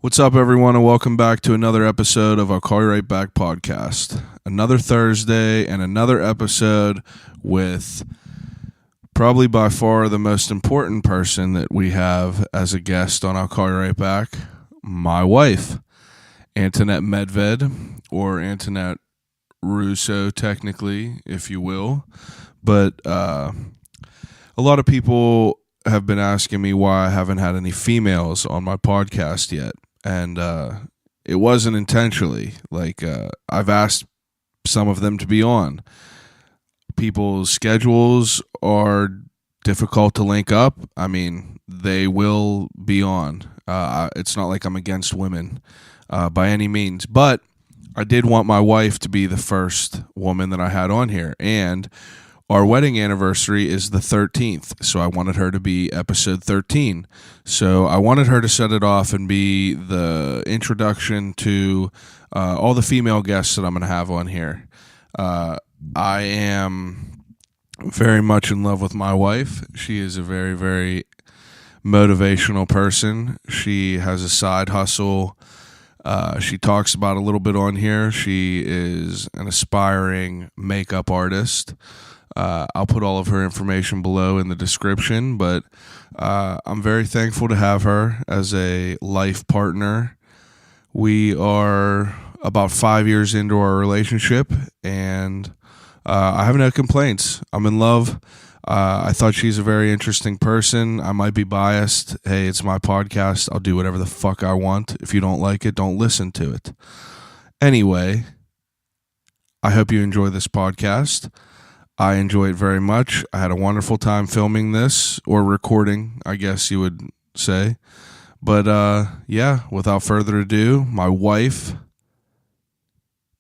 What's up, everyone, and welcome back to another episode of our Call You Right Back podcast. Another Thursday and another episode with probably by far the most important person that we have as a guest on our Call You Right Back, my wife, Antonette Medved, or Antonette Russo, technically, if you will. But a lot of people have been asking me why I haven't had any females on my podcast yet. And it wasn't intentionally. I've asked some of them to be on. People's schedules are difficult to link up. I mean, they will be on. It's not like I'm against women by any means. But I did want my wife to be the first woman that I had on here. And our wedding anniversary is the 13th, so I wanted her to be episode 13. So I wanted her to set it off and be the introduction to all the female guests that I'm going to have on here. I am very much in love with my wife. She is a very, very motivational person. She has a side hustle. She talks about a little bit on here. She is an aspiring makeup artist. I'll put all of her information below in the description, but I'm very thankful to have her as a life partner. We are about 5 years into our relationship, and I have no complaints. I'm in love. I thought she's a very interesting person. I might be biased. Hey, it's my podcast. I'll do whatever the fuck I want. If you don't like it, don't listen to it. Anyway, I hope you enjoy this podcast. I enjoy it very much. I had a wonderful time filming this, or recording, I guess you would say. But yeah, without further ado, my wife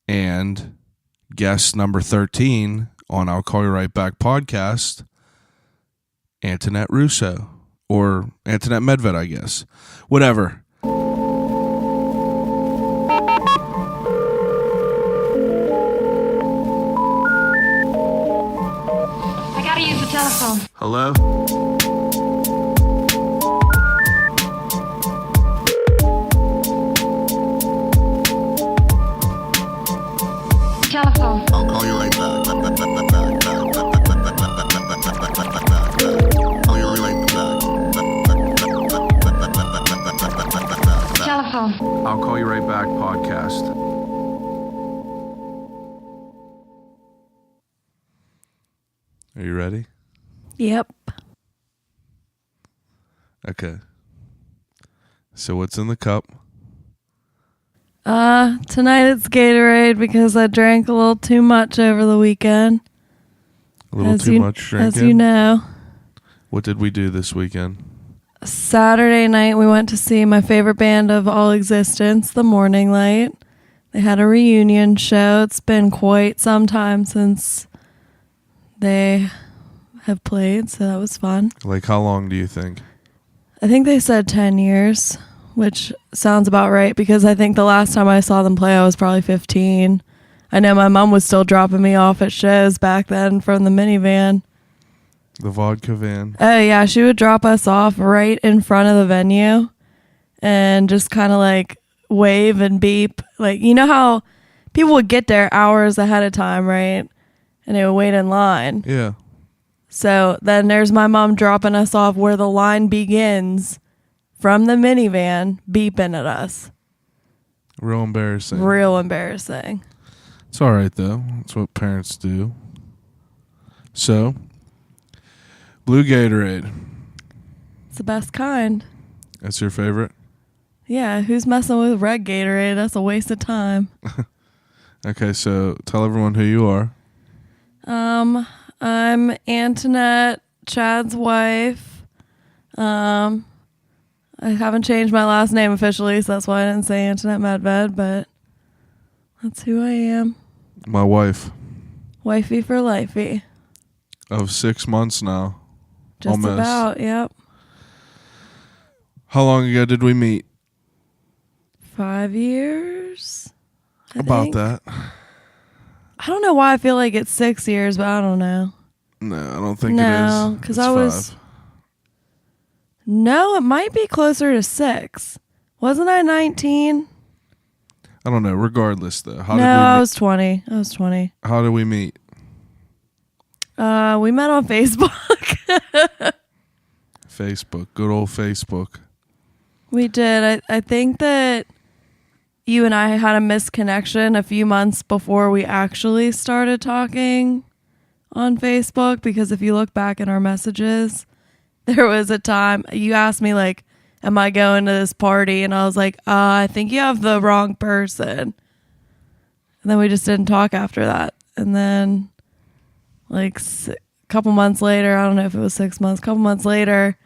and guest number 13 on I'll Call You Right Back podcast, Antonette Russo, or Antonette Medved, I guess. Whatever. Telephone. Hello? Telephone. I'll call you right back. Call you right back. Telephone. I'll Call You Right Back podcast. Are you ready? Yep. Okay. So what's in the cup? Tonight it's Gatorade because I drank a little too much over the weekend. A little too much drinking? As you know. What did we do this weekend? Saturday night we went to see my favorite band of all existence, The Morning Light. They had a reunion show. It's been quite some time since they have played, so that was fun. Like, how long do you think? I think they said 10 years, which sounds about right because I think the last time I saw them play I was probably 15. I know my mom was still dropping me off at shows back then from the minivan. The vodka van? Oh yeah, she would drop us off right in front of the venue and just kind of like wave and beep. Like, you know how people would get there hours ahead of time, right? And they would wait in line. Yeah. So then there's my mom dropping us off where the line begins from the minivan, beeping at us. Real embarrassing. Real embarrassing. It's all right, though. That's what parents do. So, blue Gatorade. It's the best kind. That's your favorite? Yeah, who's messing with red Gatorade? That's a waste of time. Okay, so tell everyone who you are. I'm Antonette, Chad's wife. I haven't changed my last name officially, so that's why I didn't say Antonette Medved, but that's who I am. My wife. Wifey for lifey. Of 6 months now. Just Almost. about, yep. How long ago did we meet? 5 years? I About think. that. I don't know why I feel like it's 6 years, but I don't know. No, I don't think it is. No, because It's I was... 5. No, it might be closer to 6. Wasn't I 19? I don't know. Regardless, though, I was 20. How did we meet? We met on Facebook. Facebook, good old Facebook. We did. I think that you and I had a misconnection a few months before we actually started talking on Facebook, because if you look back in our messages, there was a time you asked me, like, am I going to this party? And I was like, I think you have the wrong person. And then we just didn't talk after that. And then like a couple months later, I don't know if it was 6 months, a couple months later,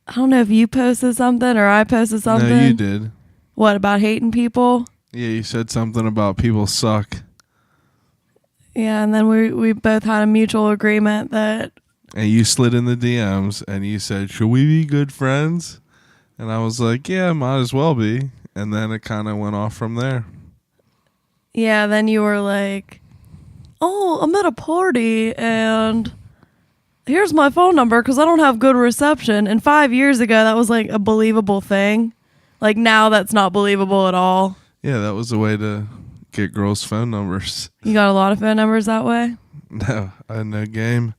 I don't know if you posted something or I posted something. No, you did. What, about hating people? Yeah, you said something about people suck. Yeah, and then we both had a mutual agreement that... And you slid in the DMs and you said, should we be good friends? And I was like, yeah, might as well be. And then it kind of went off from there. Yeah, then you were like, oh, I'm at a party and here's my phone number because I don't have good reception. And 5 years ago, that was like a believable thing. Like now that's not believable at all. Yeah, that was a way to get girls' phone numbers. You got a lot of phone numbers that way? No, I had no game.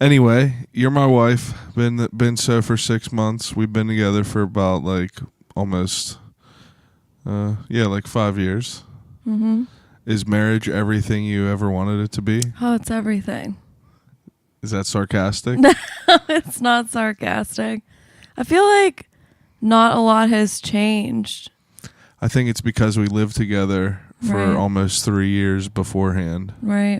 Anyway, you're my wife. Been so for 6 months. We've been together for about like almost, like 5 years. Mm-hmm. Is marriage everything you ever wanted it to be? Oh, it's everything. Is that sarcastic? No, it's not sarcastic. I feel like not a lot has changed. I think it's because we lived together for Right. almost 3 years beforehand. Right.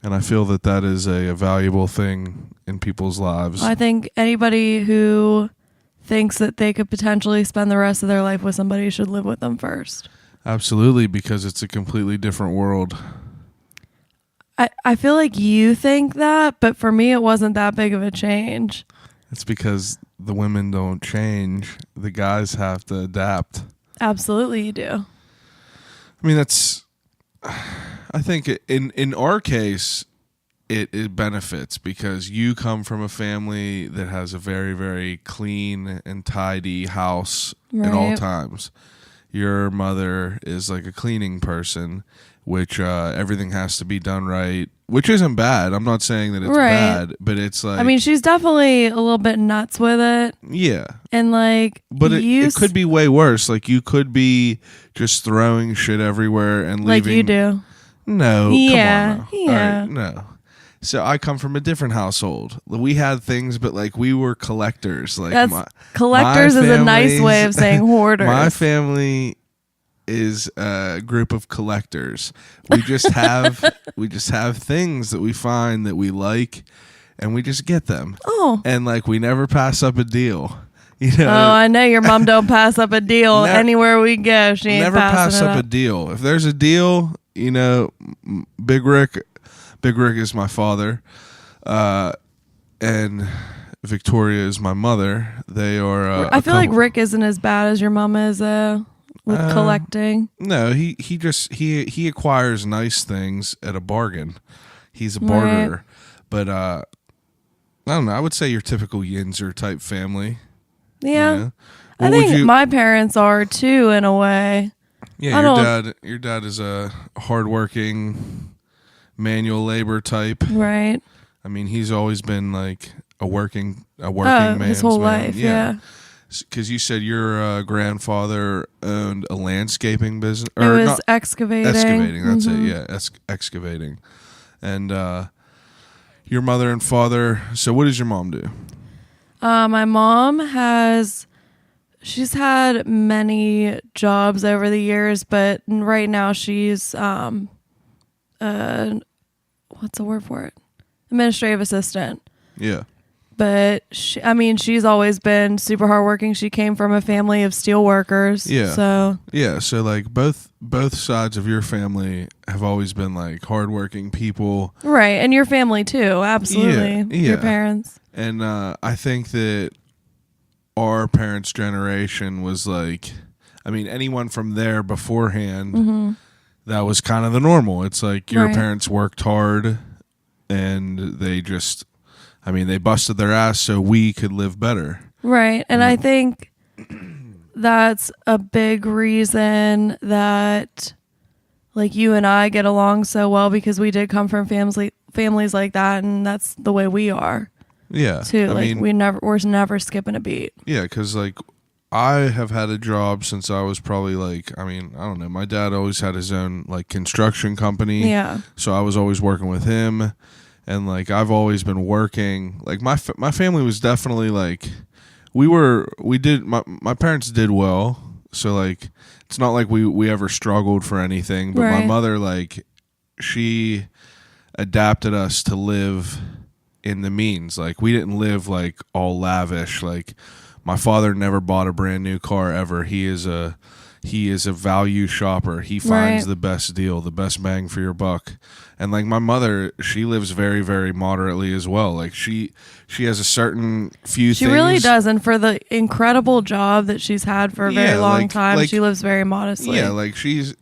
And I feel that is a valuable thing in people's lives. I think anybody who thinks that they could potentially spend the rest of their life with somebody should live with them first. Absolutely, because it's a completely different world. I feel like you think that, but for me it wasn't that big of a change. It's because the women don't change. The guys have to adapt. Absolutely you do. I mean, I think in our case, it benefits because you come from a family that has a very, very clean and tidy house at all Right. times. Your mother is like a cleaning person, which everything has to be done right, which isn't bad. I'm not saying that it's Right. bad, but it's like... I mean, she's definitely a little bit nuts with it. Yeah. And like... But it could be way worse. Like you could be just throwing shit everywhere and leaving... Like you do. No, Yeah, come on now. yeah. All right, no. So I come from a different household. We had things, but like we were collectors. Like Collectors is a nice way of saying hoarders. My family is a group of collectors. We just have things that we find that we like, and we just get them. Oh, and like we never pass up a deal. You know. Oh, I know your mom don't pass up a deal anywhere we go. She ain't never passing pass it up a deal. If there's a deal, you know, Big Rick is my father, and Victoria is my mother. They are. I feel like Rick isn't as bad as your mom is with collecting. No, he acquires nice things at a bargain. He's a barterer, Right. But I don't know. I would say your typical Yinzer type family. Yeah, You know? I think my parents are too in a way. Yeah, your dad is a hardworking manual labor type. Right. I mean, he's always been like a working man his whole life. Yeah. Because you said your grandfather owned a landscaping business. It was excavating. Excavating, that's Mhm. it. Yeah, excavating. And your mother and father. So, what does your mom do? My mom she's had many jobs over the years, but right now she's what's the word for it? Administrative assistant. Yeah. But she's always been super hardworking. She came from a family of steel workers. Yeah. So So like both sides of your family have always been like hardworking people. right, and your family too, absolutely. Yeah. Your parents. And I think that our parents' generation was like, I mean, anyone from there beforehand, that was kind of the normal. It's like your Right. parents worked hard and they just, I mean, they busted their ass so we could live better. Right. And I think that's a big reason that like you and I get along so well, because we did come from families like that, and that's the way we are. Yeah. Too. I Like mean, we're never skipping a beat. yeah, because like I have had a job since I was probably like, I mean, I don't know. My dad always had his own like construction company. Yeah. So I was always working with him, and like I've always been working. Like my family was definitely like my parents did well. So like it's not like we ever struggled for anything, but my Right. mother, like, she adapted us to live in the means. Like we didn't live like all lavish. Like my father never bought a brand new car ever. He is a value shopper. He finds Right. the best deal, the best bang for your buck. And like my mother, she lives very, very moderately as well. Like she has a certain few She things. really does, and for the incredible job that she's had for a very long time, she lives very modestly. Yeah, like she's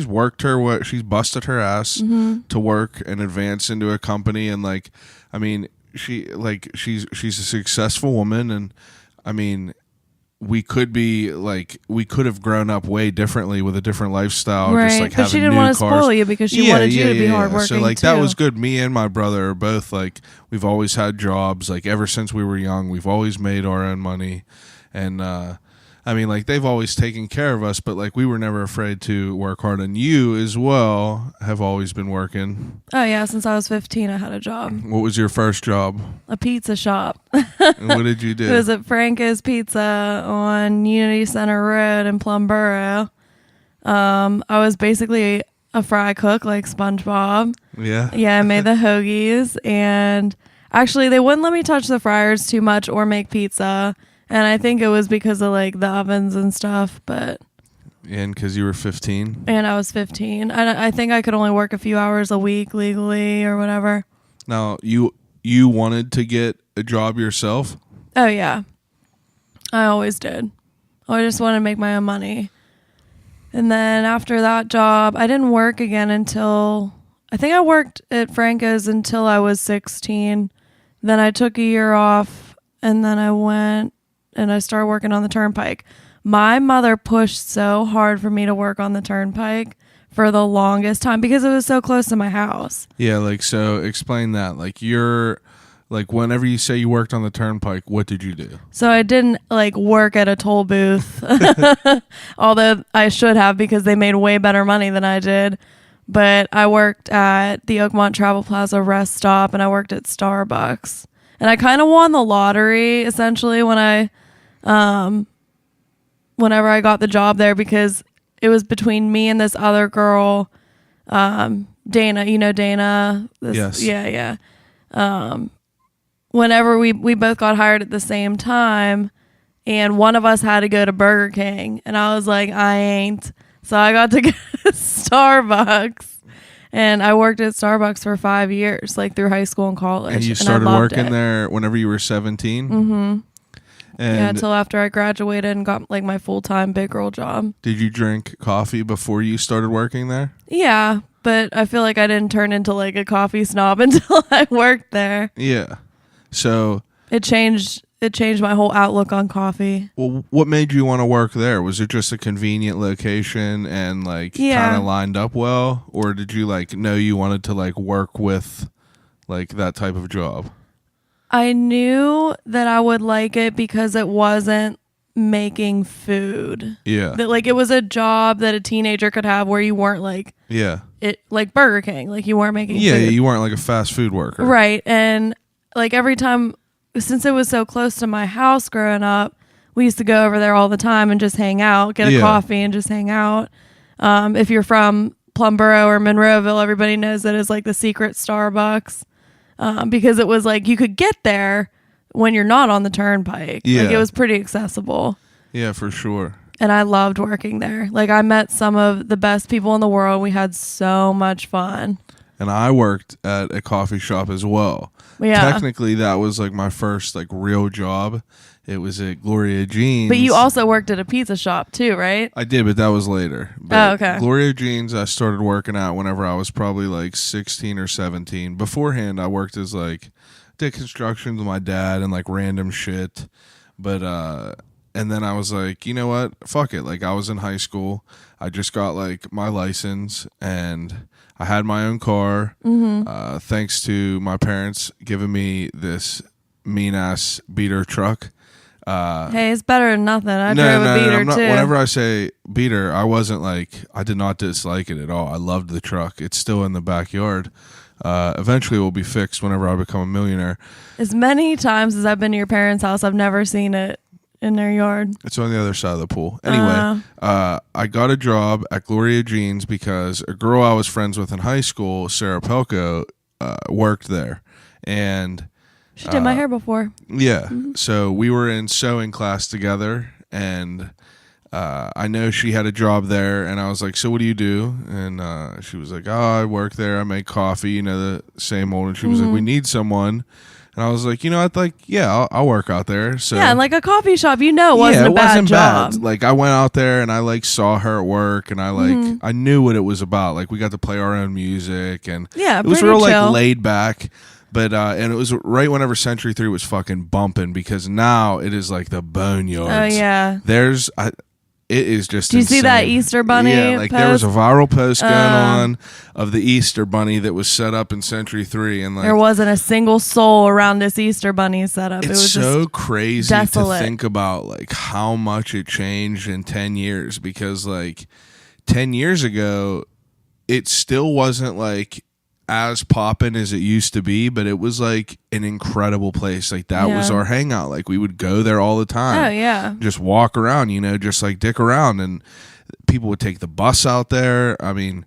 worked she's busted her ass to work and advance into a company, and like, I mean, she's a successful woman, and I mean, we could have grown up way differently with a different lifestyle, Right, just like but having she didn't new want to cars. spoil you because she wanted you to be hardworking. So like too. that was good. Me and my brother are both like, we've always had jobs. Like ever since we were young, we've always made our own money, and I mean, like they've always taken care of us, but like we were never afraid to work hard. And you as well have always been working. Oh yeah, since I was 15, I had a job, What was your first job? a pizza shop. And what did you do? It was at Franco's Pizza on Unity Center Road in Plumboro. I was basically a fry cook, like SpongeBob. Yeah. Yeah, I made the hoagies, and actually they wouldn't let me touch the fryers too much or make pizza. And I think it was because of like the ovens and stuff, but. And because you were 15? And I was 15. I think I could only work a few hours a week legally or whatever. Now, you wanted to get a job yourself? Oh, yeah. I always did. I just wanted to make my own money. And then after that job, I didn't work again until, I think I worked at Franco's until I was 16. Then I took a year off, and then I went and I started working on the turnpike. My mother pushed so hard for me to work on the turnpike for the longest time because it was so close to my house. Yeah, like, so explain that. Like, like, whenever you say you worked on the turnpike, what did you do? So I didn't like work at a toll booth, although I should have because they made way better money than I did. But I worked at the Oakmont Travel Plaza rest stop, and I worked at Starbucks. And I kind of won the lottery essentially whenever I got the job there, because it was between me and this other girl, Dana. You know Dana? Yes. Yeah. Whenever we both got hired at the same time, and one of us had to go to Burger King, and I was like, I ain't. So I got to go to Starbucks, and I worked at Starbucks for 5 years, like through high school and college. And you I started loved working it. there whenever you were 17? Mm-hmm. And Yeah, until after I graduated and got like my full-time big girl job. did you drink coffee before you started working there? Yeah, but I feel like I didn't turn into like a coffee snob until I worked there. Yeah. So, It changed my whole outlook on coffee. well, what made you want to work there? Was it just a convenient location and like Yeah. kind of lined up well, or did you like know you wanted to like work with like that type of job? I knew that I would like it because it wasn't making food. Yeah. That like it was a job that a teenager could have where you weren't like Yeah. it like Burger King, like you weren't making Yeah, food. you weren't like a fast food worker. Right. And like every time, since it was so close to my house growing up, we used to go over there all the time and just hang out, get a Yeah. coffee and just hang out. If you're from Plumboro or Monroeville, everybody knows that it's like the secret Starbucks. Because it was like you could get there when you're not on the turnpike. Yeah. Like it was pretty accessible. Yeah, for sure. And I loved working there. Like I met some of the best people in the world. We had so much fun. And I worked at a coffee shop as well. Yeah. Technically, that was like my first like real job. It was at Gloria Jean's. But you also worked at a pizza shop too, right? I did, but that was later. But okay. Gloria Jean's, I started working out whenever I was probably like 16 or 17. Beforehand, I worked as like, did construction with my dad and like random shit. But and then I was like, you know what? Fuck it. Like, I was in high school. I just got like my license, and I had my own car. Thanks to my parents giving me this mean ass beater truck. Hey, it's better than nothing. I drove a beater too. Whenever I say beater, I did not dislike it at all. I loved the truck. It's still in the backyard. Eventually it will be fixed whenever I become a millionaire. As many times as I've been to your parents' house, I've never seen it in their yard. It's on the other side of the pool. Anyway, I got a job at Gloria Jeans because a girl I was friends with in high school, Sarah Pelko, worked there. And she did my hair before. Yeah. So we were in sewing class together, and I know she had a job there, and I was like, so what do you do? And she was like, oh, I work there. I make coffee, the same old. And she was like, we need someone. And I was like, I'll work out there. So yeah, like a coffee shop, it wasn't a bad job. Like, I went out there and I like saw her at work, and I knew what it was about. Like, we got to play our own music, and yeah, it was real chill. like laid back. But and it was right whenever Century 3 was fucking bumping, because now it is like the boneyards. Oh yeah. It is just. Do you insane. see that Easter bunny? Yeah, like post? There was a viral post going on of the Easter bunny that was set up in Century 3, and like there wasn't a single soul around this Easter bunny setup. It's it was so just crazy desolate. to think about like how much it changed in 10 years, because like 10 years ago, it still wasn't like as poppin' as it used to be, but it was like an incredible place. Like that was our hangout. Like we would go there all the time. Oh yeah. Just walk around, just like dick around, and people would take the bus out there. I mean,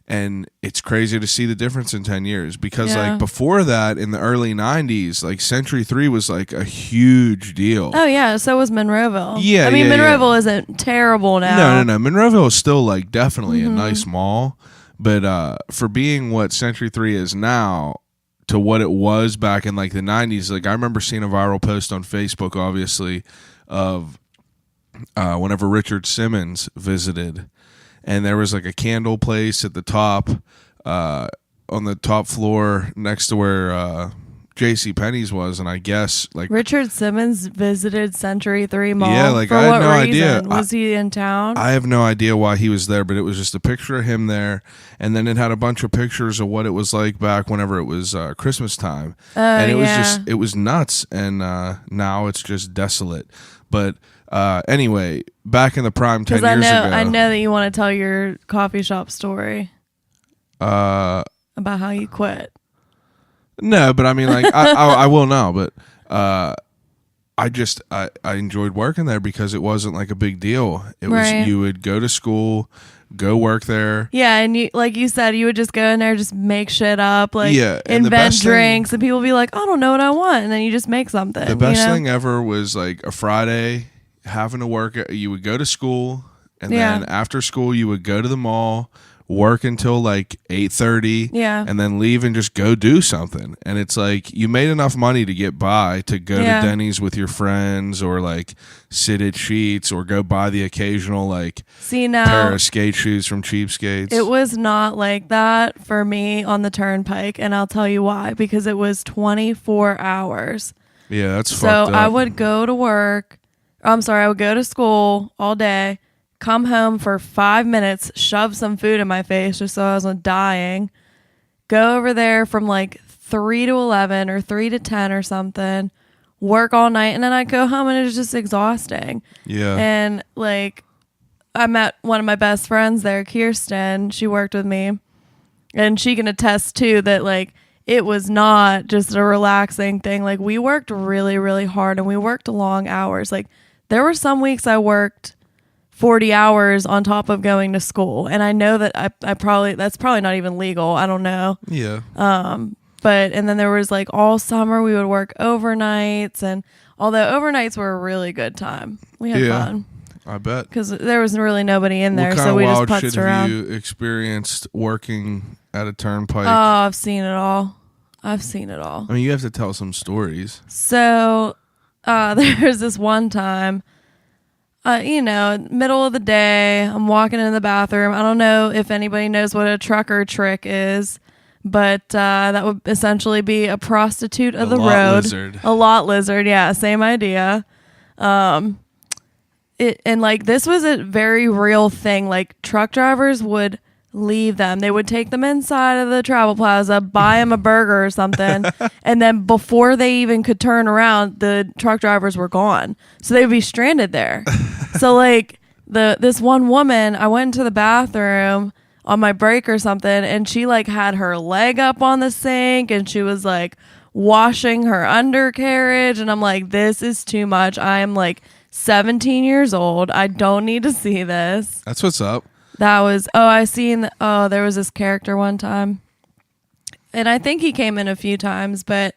and it's crazy to see the difference in 10 years, because like before that, in the early 90s, like Century 3 was like a huge deal. Oh yeah, so was Monroeville. Yeah, I mean Monroeville isn't terrible now. No. Monroeville is still like definitely a nice mall. But for being what Century 3 is now to what it was back in like the 90s, like I remember seeing a viral post on Facebook, obviously, of whenever Richard Simmons visited, and there was like a candle place at the top, on the top floor next to where J.C. Penney's was, and I guess like Richard Simmons visited Century 3 Mall. Yeah, like for I had what no reason? idea. Was he in town? I have no idea why he was there, but it was just a picture of him there, and then it had a bunch of pictures of what it was like back whenever it was Christmas time, and it was nuts, and now it's just desolate. But anyway, back in the prime 10 years ago, I know that you want to tell your coffee shop story about how you quit. No, but I mean, like, I will now, but I enjoyed working there because it wasn't like a big deal. It was, you would go to school, go work there. Yeah, and you, like you said, you would just go in there, just make shit up, like invent drinks, and people would be like, I don't know what I want, and then you just make something. The best thing ever was like a Friday having to work. You would go to school, and then after school you would go to the mall, work until like 8:30, and then leave and just go do something. And it's like you made enough money to get by, to go to Denny's with your friends, or like sit at Sheets, or go buy the occasional like pair of skate shoes from Cheapskates. It was not like that for me on the Turnpike, and I'll tell you why. Because it was 24 hours. Yeah, that's so fucked up. I would go to work. I would go to school all day, come home for 5 minutes, shove some food in my face just so I wasn't dying, go over there from like 3 to 11 or 3 to 10 or something, work all night, and then I'd go home, and it was just exhausting. Yeah. And like I met one of my best friends there, Kirsten. She worked with me, and she can attest too that like it was not just a relaxing thing. Like we worked really, really hard, and we worked long hours. Like there were some weeks I worked 40 hours on top of going to school. And I know that that's probably not even legal. I don't know. Yeah. And then there was like all summer we would work overnights, and although overnights were a really good time. We had fun. I bet. Because there was really nobody in there, what kind so of we wild just shit putzed around. have you experienced working at a Turnpike? Oh, I've seen it all. I mean, you have to tell some stories. So there's this one time, middle of the day, I'm walking in the bathroom. I don't know if anybody knows what a trucker trick is, but that would essentially be a prostitute of the road. Lizard. A lot lizard, yeah, same idea. and like this was a very real thing. Like truck drivers would leave them. They would take them inside of the travel plaza, buy them a burger or something, and then before they even could turn around, the truck drivers were gone. So they would be stranded there. So like this one woman, I went into the bathroom on my break or something, and she like had her leg up on the sink, and she was like washing her undercarriage, and I'm like, this is too much. I am like 17 years old. I don't need to see this. That's what's up. That was, there was this character one time. And I think he came in a few times, but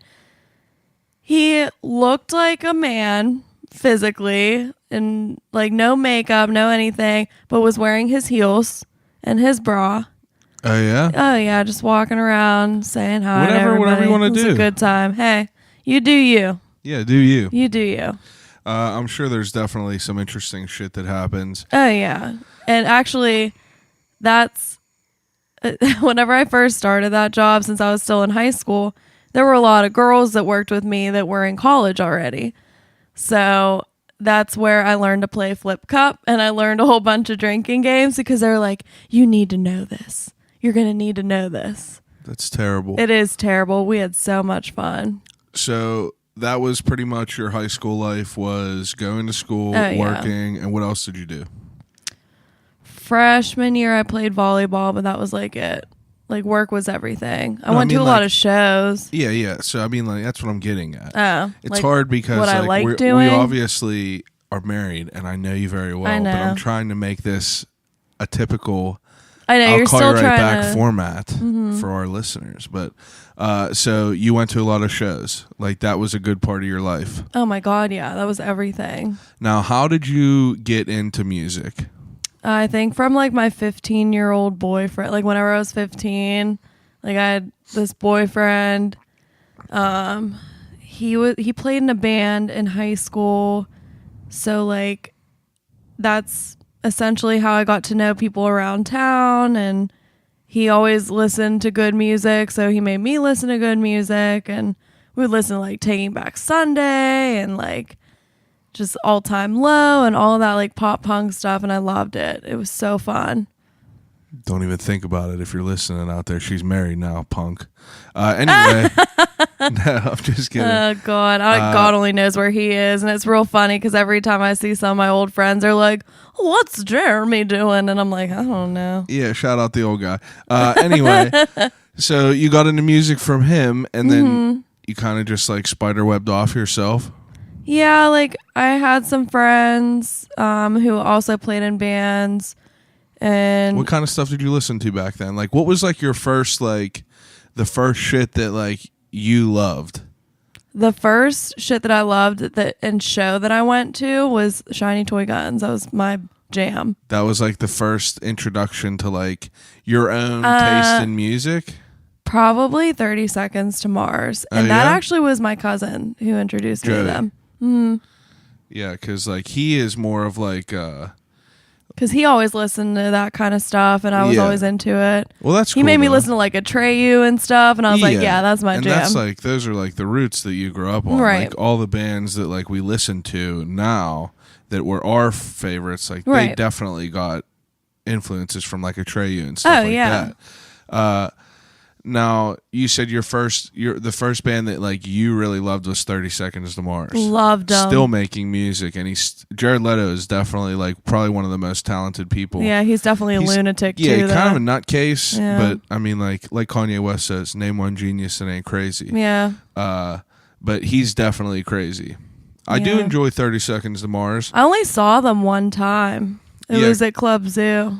he looked like a man physically and like no makeup, no anything, but was wearing his heels and his bra. Oh, yeah? Oh, yeah. Just walking around saying hi to everybody. Whatever you want to do. It was a good time. Hey, you do you. Yeah, do you. You do you. I'm sure there's definitely some interesting shit that happens. Oh, yeah. And actually, that's whenever I first started that job, since I was still in high school, there were a lot of girls that worked with me that were in college already. So that's where I learned to play flip cup, and I learned a whole bunch of drinking games because they're like, you need to know this. You're going to need to know this. That's terrible. It is terrible. We had so much fun. So that was pretty much your high school life, was going to school, working, and what else did you do? Freshman year, I played volleyball, but that was like it. Like work was everything. I went to a lot of shows. Yeah. So I mean, like that's what I'm getting at. Oh, it's like hard because what I like like doing. We obviously are married, and I know you very well. I know. But I'm trying to make this a typical. I know I'll you're call still you right trying back to format for our listeners. But so you went to a lot of shows. Like that was a good part of your life. Oh my God, yeah, that was everything. Now, how did you get into music? I think from like my 15-year-old boyfriend. Like whenever I was 15, like I had this boyfriend. He played in a band in high school, so like that's essentially how I got to know people around town, and he always listened to good music, so he made me listen to good music, and we would listen to like Taking Back Sunday and like just All Time Low and all of that like pop punk stuff, and I loved it. It was so fun. Don't even think about it if you're listening out there. She's married now, punk. Anyway, no, I'm just kidding. Oh, God. God only knows where he is. And it's real funny because every time I see some of my old friends, they're like, what's Jeremy doing? And I'm like, I don't know. Yeah, shout out the old guy. Anyway, so you got into music from him, and then you kind of just like spiderwebbed off yourself? Yeah, like I had some friends who also played in bands. And what kind of stuff did you listen to back then? Like, what was like your first, like, the first shit that like you loved? The first shit that I loved and show that I went to was Shiny Toy Guns. That was my jam. That was like the first introduction to like your own taste in music? Probably 30 Seconds to Mars. And that actually was my cousin who introduced me to them. Mm-hmm. Yeah, because like he is more of like... Because he always listened to that kind of stuff, and I was always into it. Well, that's cool. He made me listen to like Atreyu and stuff, and I was like, yeah, that's my jam. And that's like, those are like the roots that you grew up on. Right. Like all the bands that like we listen to now that were our favorites, like they definitely got influences from like Atreyu and stuff that. Now, you said the first band that like you really loved was 30 Seconds to Mars. Loved them. Still making music, and Jared Leto is definitely like probably one of the most talented people. Yeah, he's definitely a lunatic too. Yeah, kind of a nutcase, but I mean like Kanye West says, name one genius that ain't crazy. Yeah. But he's definitely crazy. I do enjoy 30 Seconds to Mars. I only saw them one time. It was at Club Zoo.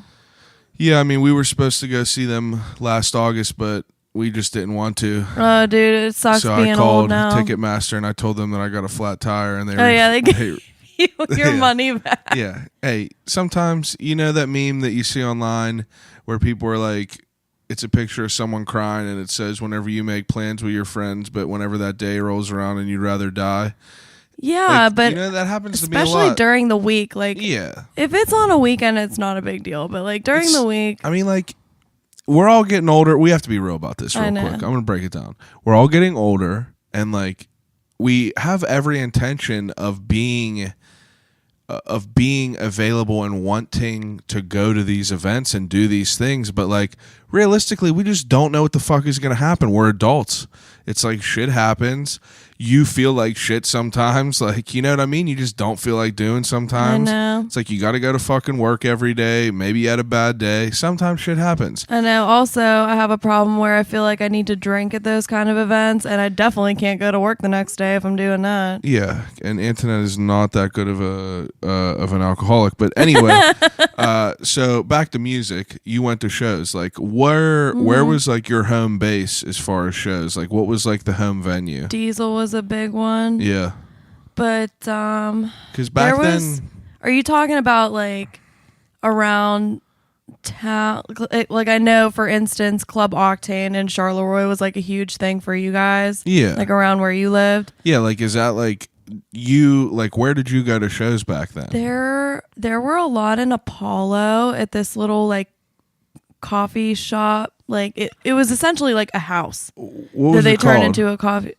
Yeah, I mean, we were supposed to go see them last August, but we just didn't want to. Oh, dude, it sucks being old now. So I called Ticketmaster and I told them that I got a flat tire, and they gave you your money back. Yeah. Hey, sometimes you know that meme that you see online where people are like, it's a picture of someone crying and it says, "Whenever you make plans with your friends, but whenever that day rolls around and you'd rather die." Yeah, like, but you know that happens to me a lot. Especially during the week. Like, yeah, if it's on a weekend, it's not a big deal. But like during the week, I mean, like. We're all getting older. We have to be real about this real quick. I'm going to break it down. We're all getting older, and like we have every intention of being of being available and wanting to go to these events and do these things, but like realistically we just don't know what the fuck is going to happen. We're adults. It's like shit happens. You feel like shit sometimes, like, you know what I mean? You just don't feel like doing sometimes. I know. It's like you got to go to fucking work every day. Maybe you had a bad day. Sometimes shit happens. I know. Also, I have a problem where I feel like I need to drink at those kind of events, and I definitely can't go to work the next day if I'm doing that. Yeah, and Antonette is not that good of an alcoholic. But anyway, so back to music. You went to shows. Like, where was like your home base as far as shows? Like, what was like the home venue? Diesel was a big one. Yeah, but because back then, are you talking about like around town? Like, I know, for instance, Club Octane in Charleroi was like a huge thing for you guys. Yeah, like around where you lived. Yeah, like, is that like you, like, where did you go to shows back then? There were a lot in Apollo at this little like coffee shop. Like it was essentially like a house What that was they it turned called? into a coffee.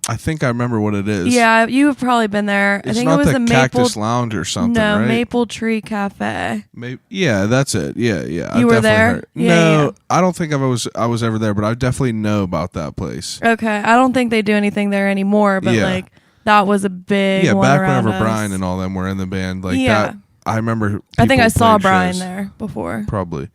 I think I remember what it is. Yeah, you've probably been there. It's I think not it was the a Cactus Lounge or something, No, right? Maple Tree Cafe. Yeah, that's it. Yeah. You were there? Heard. Yeah, no, yeah. I don't think I was ever there, but I definitely know about that place. Okay, I don't think they do anything there anymore, but Yeah. like that was a big one Back around whenever us. Brian and all them were in the band, like Yeah. that. I remember. I think people I saw played Brian shows. there before. Probably.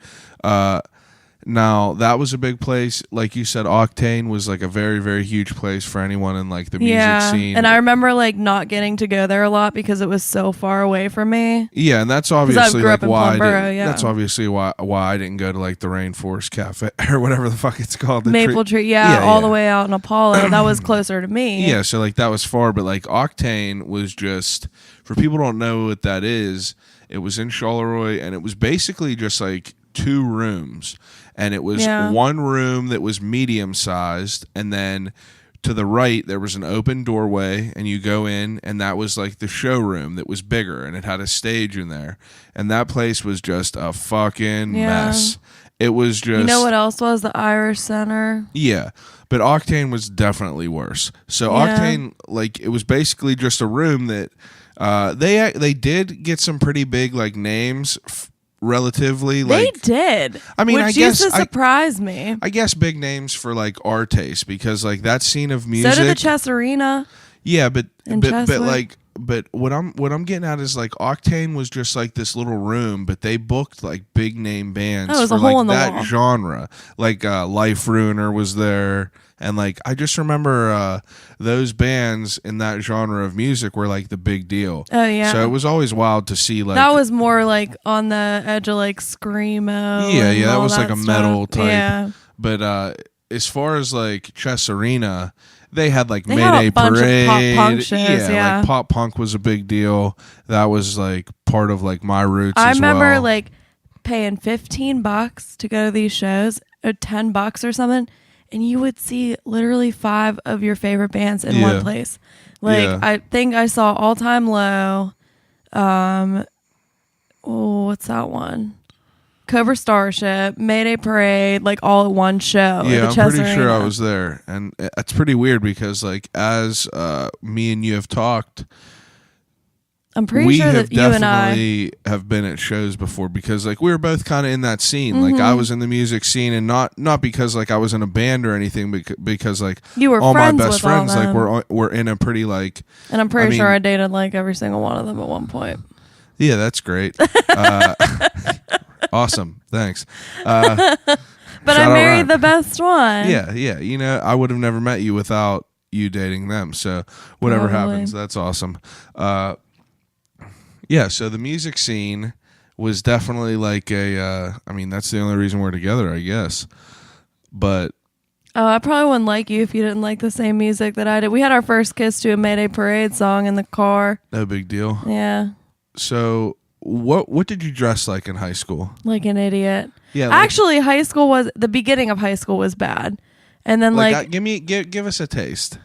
Now that was a big place. Like you said, Octane was like a very, very huge place for anyone in like the music scene. And I remember like not getting to go there a lot because it was so far away from me. Yeah, and that's I obviously grew like up in why I Plumboro, didn't, yeah. that's obviously why I didn't go to like the Rainforest Cafe or whatever the fuck it's called. Maple Tree, all the way out in Apollo. That was closer to me. Yeah, so like that was far, but like Octane was just, for people who don't know what that is, it was in Charleroi and it was basically just like 2 rooms. And it was one room that was medium sized, and then to the right there was an open doorway, and you go in, and that was like the showroom that was bigger, and it had a stage in there, and that place was just a fucking mess. It was just, you know what else was? The Irish Center. Yeah, but Octane was definitely worse. So Octane, like, it was basically just a room that they did get some pretty big like names. Relatively, They like, did. I mean, which I guess used to surprise me. I guess big names for like our taste, because like that scene of music. So did the Chess Arena. Yeah, but Chesswood. what I'm getting at is like Octane was just like this little room, but they booked like big name bands Oh, it was for a hole like in the that wall. genre. Like Life Ruiner was there, and like I just remember those bands in that genre of music were like the big deal. Oh yeah. So it was always wild to see like that was more like on the edge of like screamo. Yeah, and that all was like a stuff. metal type. Yeah. But as far as like Chess Arena, they had like They had a Mayday bunch of Parade. pop punk shows, yeah. Like pop punk was a big deal. That was like part of like my roots. I as remember well. like paying $15 to go to these shows, or $10 or something, and you would see literally 5 of your favorite bands in one place. Like I think I saw All Time Low. What's that one? Cobra Starship, Mayday Parade, like all at one show. at Yeah, the I'm Chess pretty sure I Arena. was there, and it's pretty weird because like as me and you have talked. I'm pretty we sure have that you and I. definitely have been at shows before, because like we were both kind of in that scene. Like I was in the music scene, and not because like I was in a band or anything, because like You were all my friends best with all friends like them. we're in a pretty like. And I'm pretty I sure mean- I dated like every single one of them at one point. Yeah, that's great. Awesome, thanks. But Shout I out married Ryan. the best one. Yeah. You know, I would have never met you without you dating them. So whatever Probably. happens, that's awesome. Yeah. So the music scene was definitely like a. I mean, that's the only reason we're together, I guess. But Oh, I probably wouldn't like you if you didn't like the same music that I did. We had our first kiss to a Mayday Parade song in the car. no big deal. Yeah, So what did you dress like in high school? like an idiot. Yeah. Like, Actually, high school was the beginning of high school was bad, and then like give us a taste.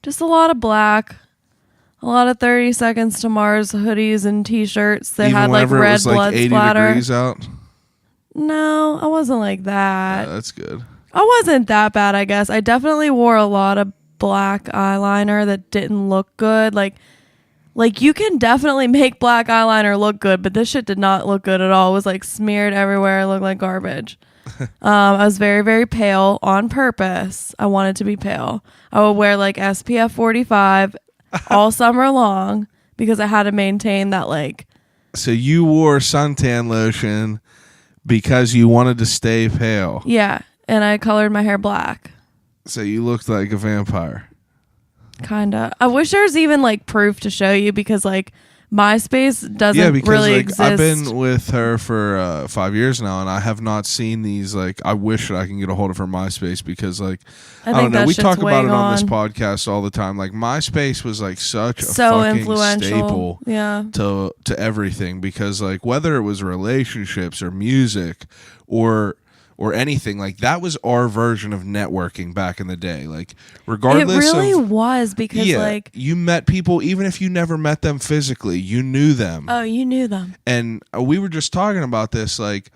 just a lot of black, a lot of 30 Seconds to Mars hoodies and T-shirts that Even had like whenever it red was like blood 80 splatter. degrees out. No, I wasn't like that. That's good. I wasn't that bad, I guess. I definitely wore a lot of black eyeliner that didn't look good. Like you can definitely make black eyeliner look good, but this shit did not look good at all. It was like smeared everywhere. It looked like garbage. I was very, very pale on purpose. I wanted to be pale. I would wear like SPF 45 all summer long because I had to maintain that like. So you wore suntan lotion because you wanted to stay pale. Yeah, and I colored my hair black. So you looked like a vampire. Kinda. I wish there was even like proof to show you because like MySpace doesn't really like, exist. I've been with her for 5 years now, and I have not seen these. Like, I wish that I can get a hold of her MySpace because, like, I don't know. We talk about it on this podcast all the time. Like, MySpace was like such a fucking influential staple to everything because, like, whether it was relationships or music or anything, like that was our version of networking back in the day. Like regardless, it really was because like you met people even if you never met them physically, you knew them. Oh, you knew them. And we were just talking about this. Like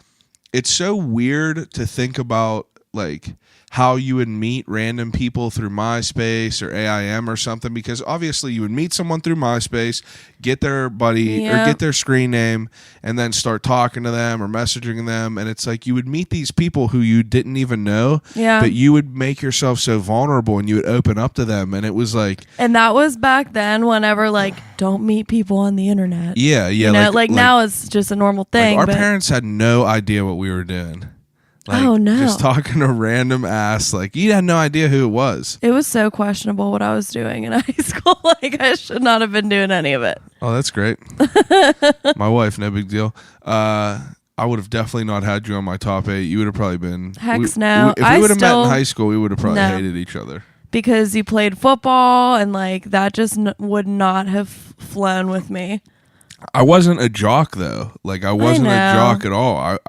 it's so weird to think about like how you would meet random people through MySpace or AIM or something, because obviously you would meet someone through MySpace, get their buddy or get their screen name, and then start talking to them or messaging them. And it's like you would meet these people who you didn't even know, but you would make yourself so vulnerable and you would open up to them. And it was like... And that was back then whenever like, don't meet people on the internet. Yeah. You know, like now it's just a normal thing. Like our parents had no idea what we were doing. Like, oh no! Just talking to random ass, like you had no idea who it was. It was so questionable what I was doing in high school. Like I should not have been doing any of it. Oh, that's great. My wife, no big deal. I would have definitely not had you on my top 8. You would have probably been. No. If we would have met in high school, we would have probably hated each other. Because you played football and like that just would not have flown with me. I wasn't a jock though. Like I wasn't a jock at all.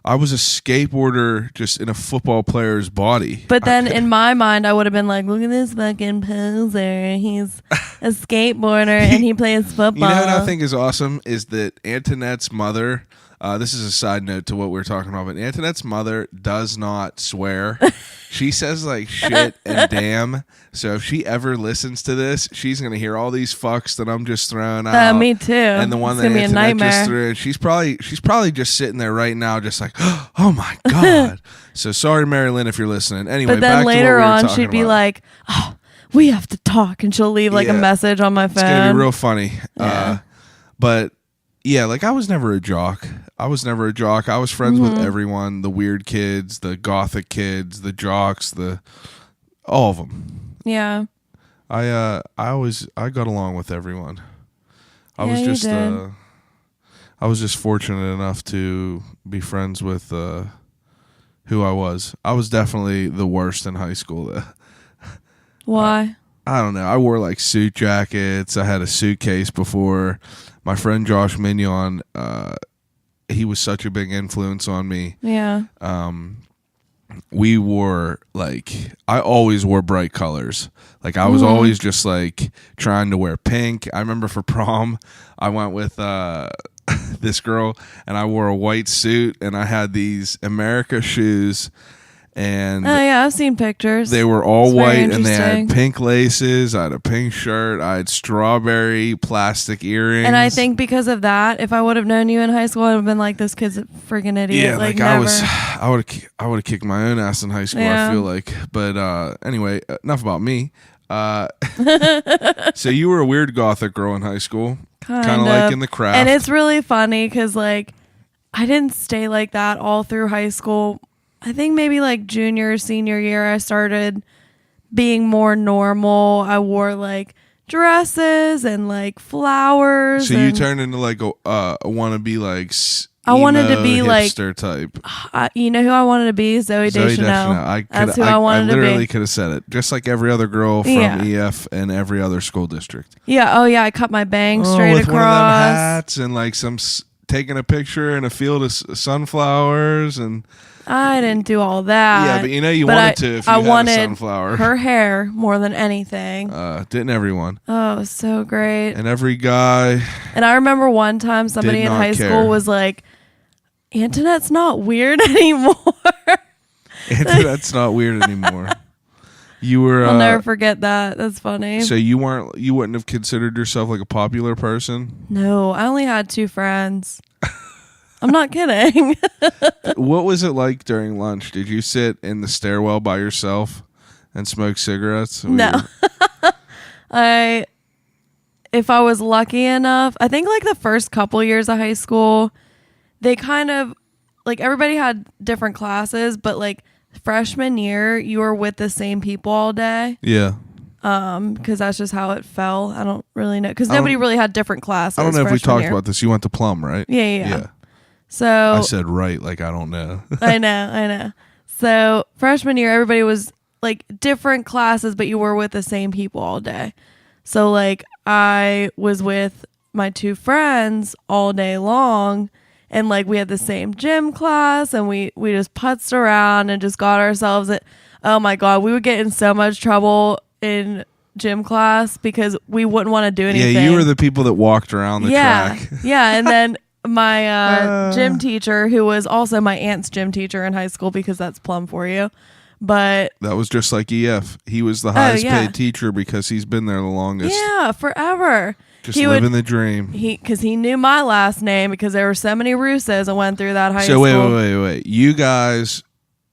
I was a skateboarder just in a football player's body. But then in my mind, I would have been like, look at this fucking poser. He's a skateboarder and he plays football. You know what I think is awesome is that Antonette's mother, this is a side note to what we're talking about, but Antonette's mother does not swear. She says like shit and damn. So if she ever listens to this, she's going to hear all these fucks that I'm just throwing out. Me too. And the one it's that gonna be a Antonette nightmare. just threw. She's probably just sitting there right now just like, oh my God. So sorry, Mary Lynn, if you're listening. Anyway, but then back later to what we were on, talking she'd be about. like, oh, we have to talk. And she'll leave like a message on my phone. It's going to be real funny. Yeah. But yeah, like I was never a jock. I was friends with everyone, the weird kids, the gothic kids, the jocks, all of them. Yeah. I got along with everyone. I was just fortunate enough to be friends with who I was. I was definitely the worst in high school. Why? I don't know. I wore like suit jackets. I had a suitcase before. My friend Josh Mignon, he was such a big influence on me. Yeah. We wore I always wore bright colors. Like I was always just like trying to wear pink. I remember for prom, I went with this girl and I wore a white suit and I had these America shoes. And oh yeah, I've seen pictures. They were all white and they interesting. had pink laces. I had a pink shirt. I had strawberry plastic earrings. And I think because of that, if I would have known you in high school, I would have been like, this kid's a freaking idiot. Yeah, like I never. would have kicked my own ass in high school. Yeah. I feel like, but anyway, enough about me. So you were a weird gothic girl in high school, kind of like in the craft. And it's really funny because like I didn't stay like that all through high school. I think maybe like junior, senior year, I started being more normal. I wore like dresses and like flowers. So you turned into like a wannabe like I wanted to be hipster like type. You know who I wanted to be? Zoe Deschanel. That's who I wanted to be. I literally could have said it, just like every other girl from EF and every other school district. Yeah. Oh yeah. I cut my bangs straight with across. One of them hats and like taking a picture in a field of sunflowers and. I didn't do all that. Yeah, but you know you wanted to if you had a sunflower. Her hair more than anything. Didn't everyone? Oh, so great. And every guy. And I remember one time somebody in high school was like, Antonette's not weird anymore. Antonette's not weird anymore. You were. I'll never forget that. That's funny. So you wouldn't have considered yourself like a popular person? No, I only had 2 friends. I'm not kidding. What was it like during lunch? Did you sit in the stairwell by yourself and smoke cigarettes? No. If I was lucky enough, I think like the first couple years of high school, they kind of like everybody had different classes, but like freshman year, you were with the same people all day. Yeah. Because that's just how it fell. I don't really know because nobody really had different classes. I don't know if we talked year. about this. You went to Plum, right? Yeah. So I said right, like I don't know. I know. So freshman year, everybody was like different classes, but you were with the same people all day. So like I was with my 2 friends all day long, and like we had the same gym class, and we just putzed around and just got ourselves at. Oh my god, we would get in so much trouble in gym class because we wouldn't want to do anything. Yeah, you were the people that walked around the track. Yeah, and then my gym teacher, who was also my aunt's gym teacher in high school, because that's Plum for you. But that was just like EF. He was the highest paid teacher because he's been there the longest. Yeah, forever. Just living the dream. Because he knew my last name because there were so many Russos that went through that high school. So wait. You guys,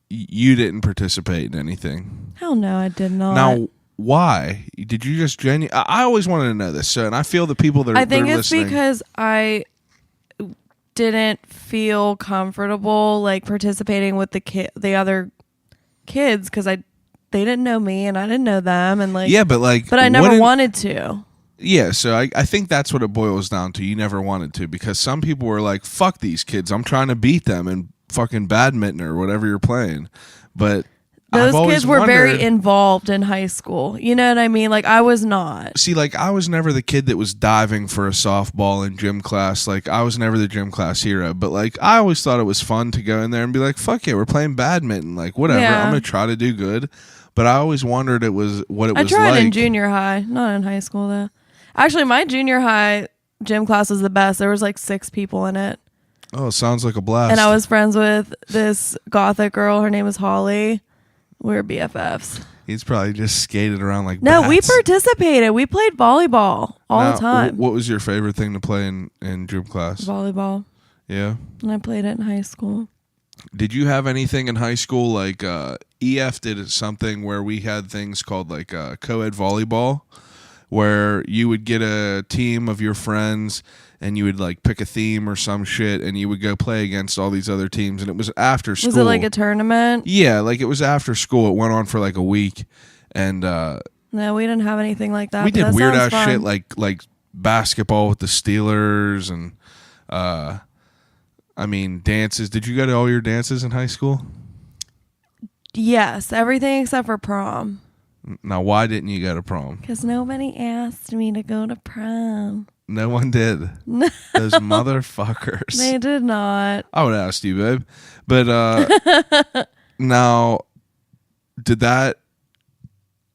you didn't participate in anything. Hell no, I did not. Now, why? Did you just I always wanted to know this. So, and I feel the people that I think it's listening, because I didn't feel comfortable like participating with the other kids because they didn't know me and I didn't know them, and like but I never wanted to. Yeah, so I think that's what it boils down to. You never wanted to because some people were like, "Fuck these kids! I'm trying to beat them in fucking badminton or whatever you're playing." But those kids were very involved in high school. You know what I mean? Like I was not. See, like I was never the kid that was diving for a softball in gym class. Like I was never the gym class hero. But like I always thought it was fun to go in there and be like, "Fuck yeah, we're playing badminton." Like whatever, Yeah. I'm gonna try to do good. But I always wondered what it was like. I tried in junior high, not in high school though. Actually, my junior high gym class was the best. There was like 6 people in it. Oh, sounds like a blast. And I was friends with this gothic girl. Her name was Holly. We were BFFs. He's probably just skated around like No, bats. we participated. We played volleyball all the time. What was your favorite thing to play in gym class? Volleyball. Yeah. And I played it in high school. Did you have anything in high school like EF did something where we had things called like co-ed volleyball, where you would get a team of your friends and you would like pick a theme or some shit and you would go play against all these other teams, and it was after school. Was it like a tournament? Yeah, like it was after school. It went on for like a week, and No, we didn't have anything like that. we did that weird sounds ass fun. shit like basketball with the Steelers and I mean dances. Did you go to all your dances in high school? Yes, everything except for prom. Now, why didn't you go to prom? Because nobody asked me to go to prom. No one did. No. Those motherfuckers. They did not. I would ask you, babe. But now, did that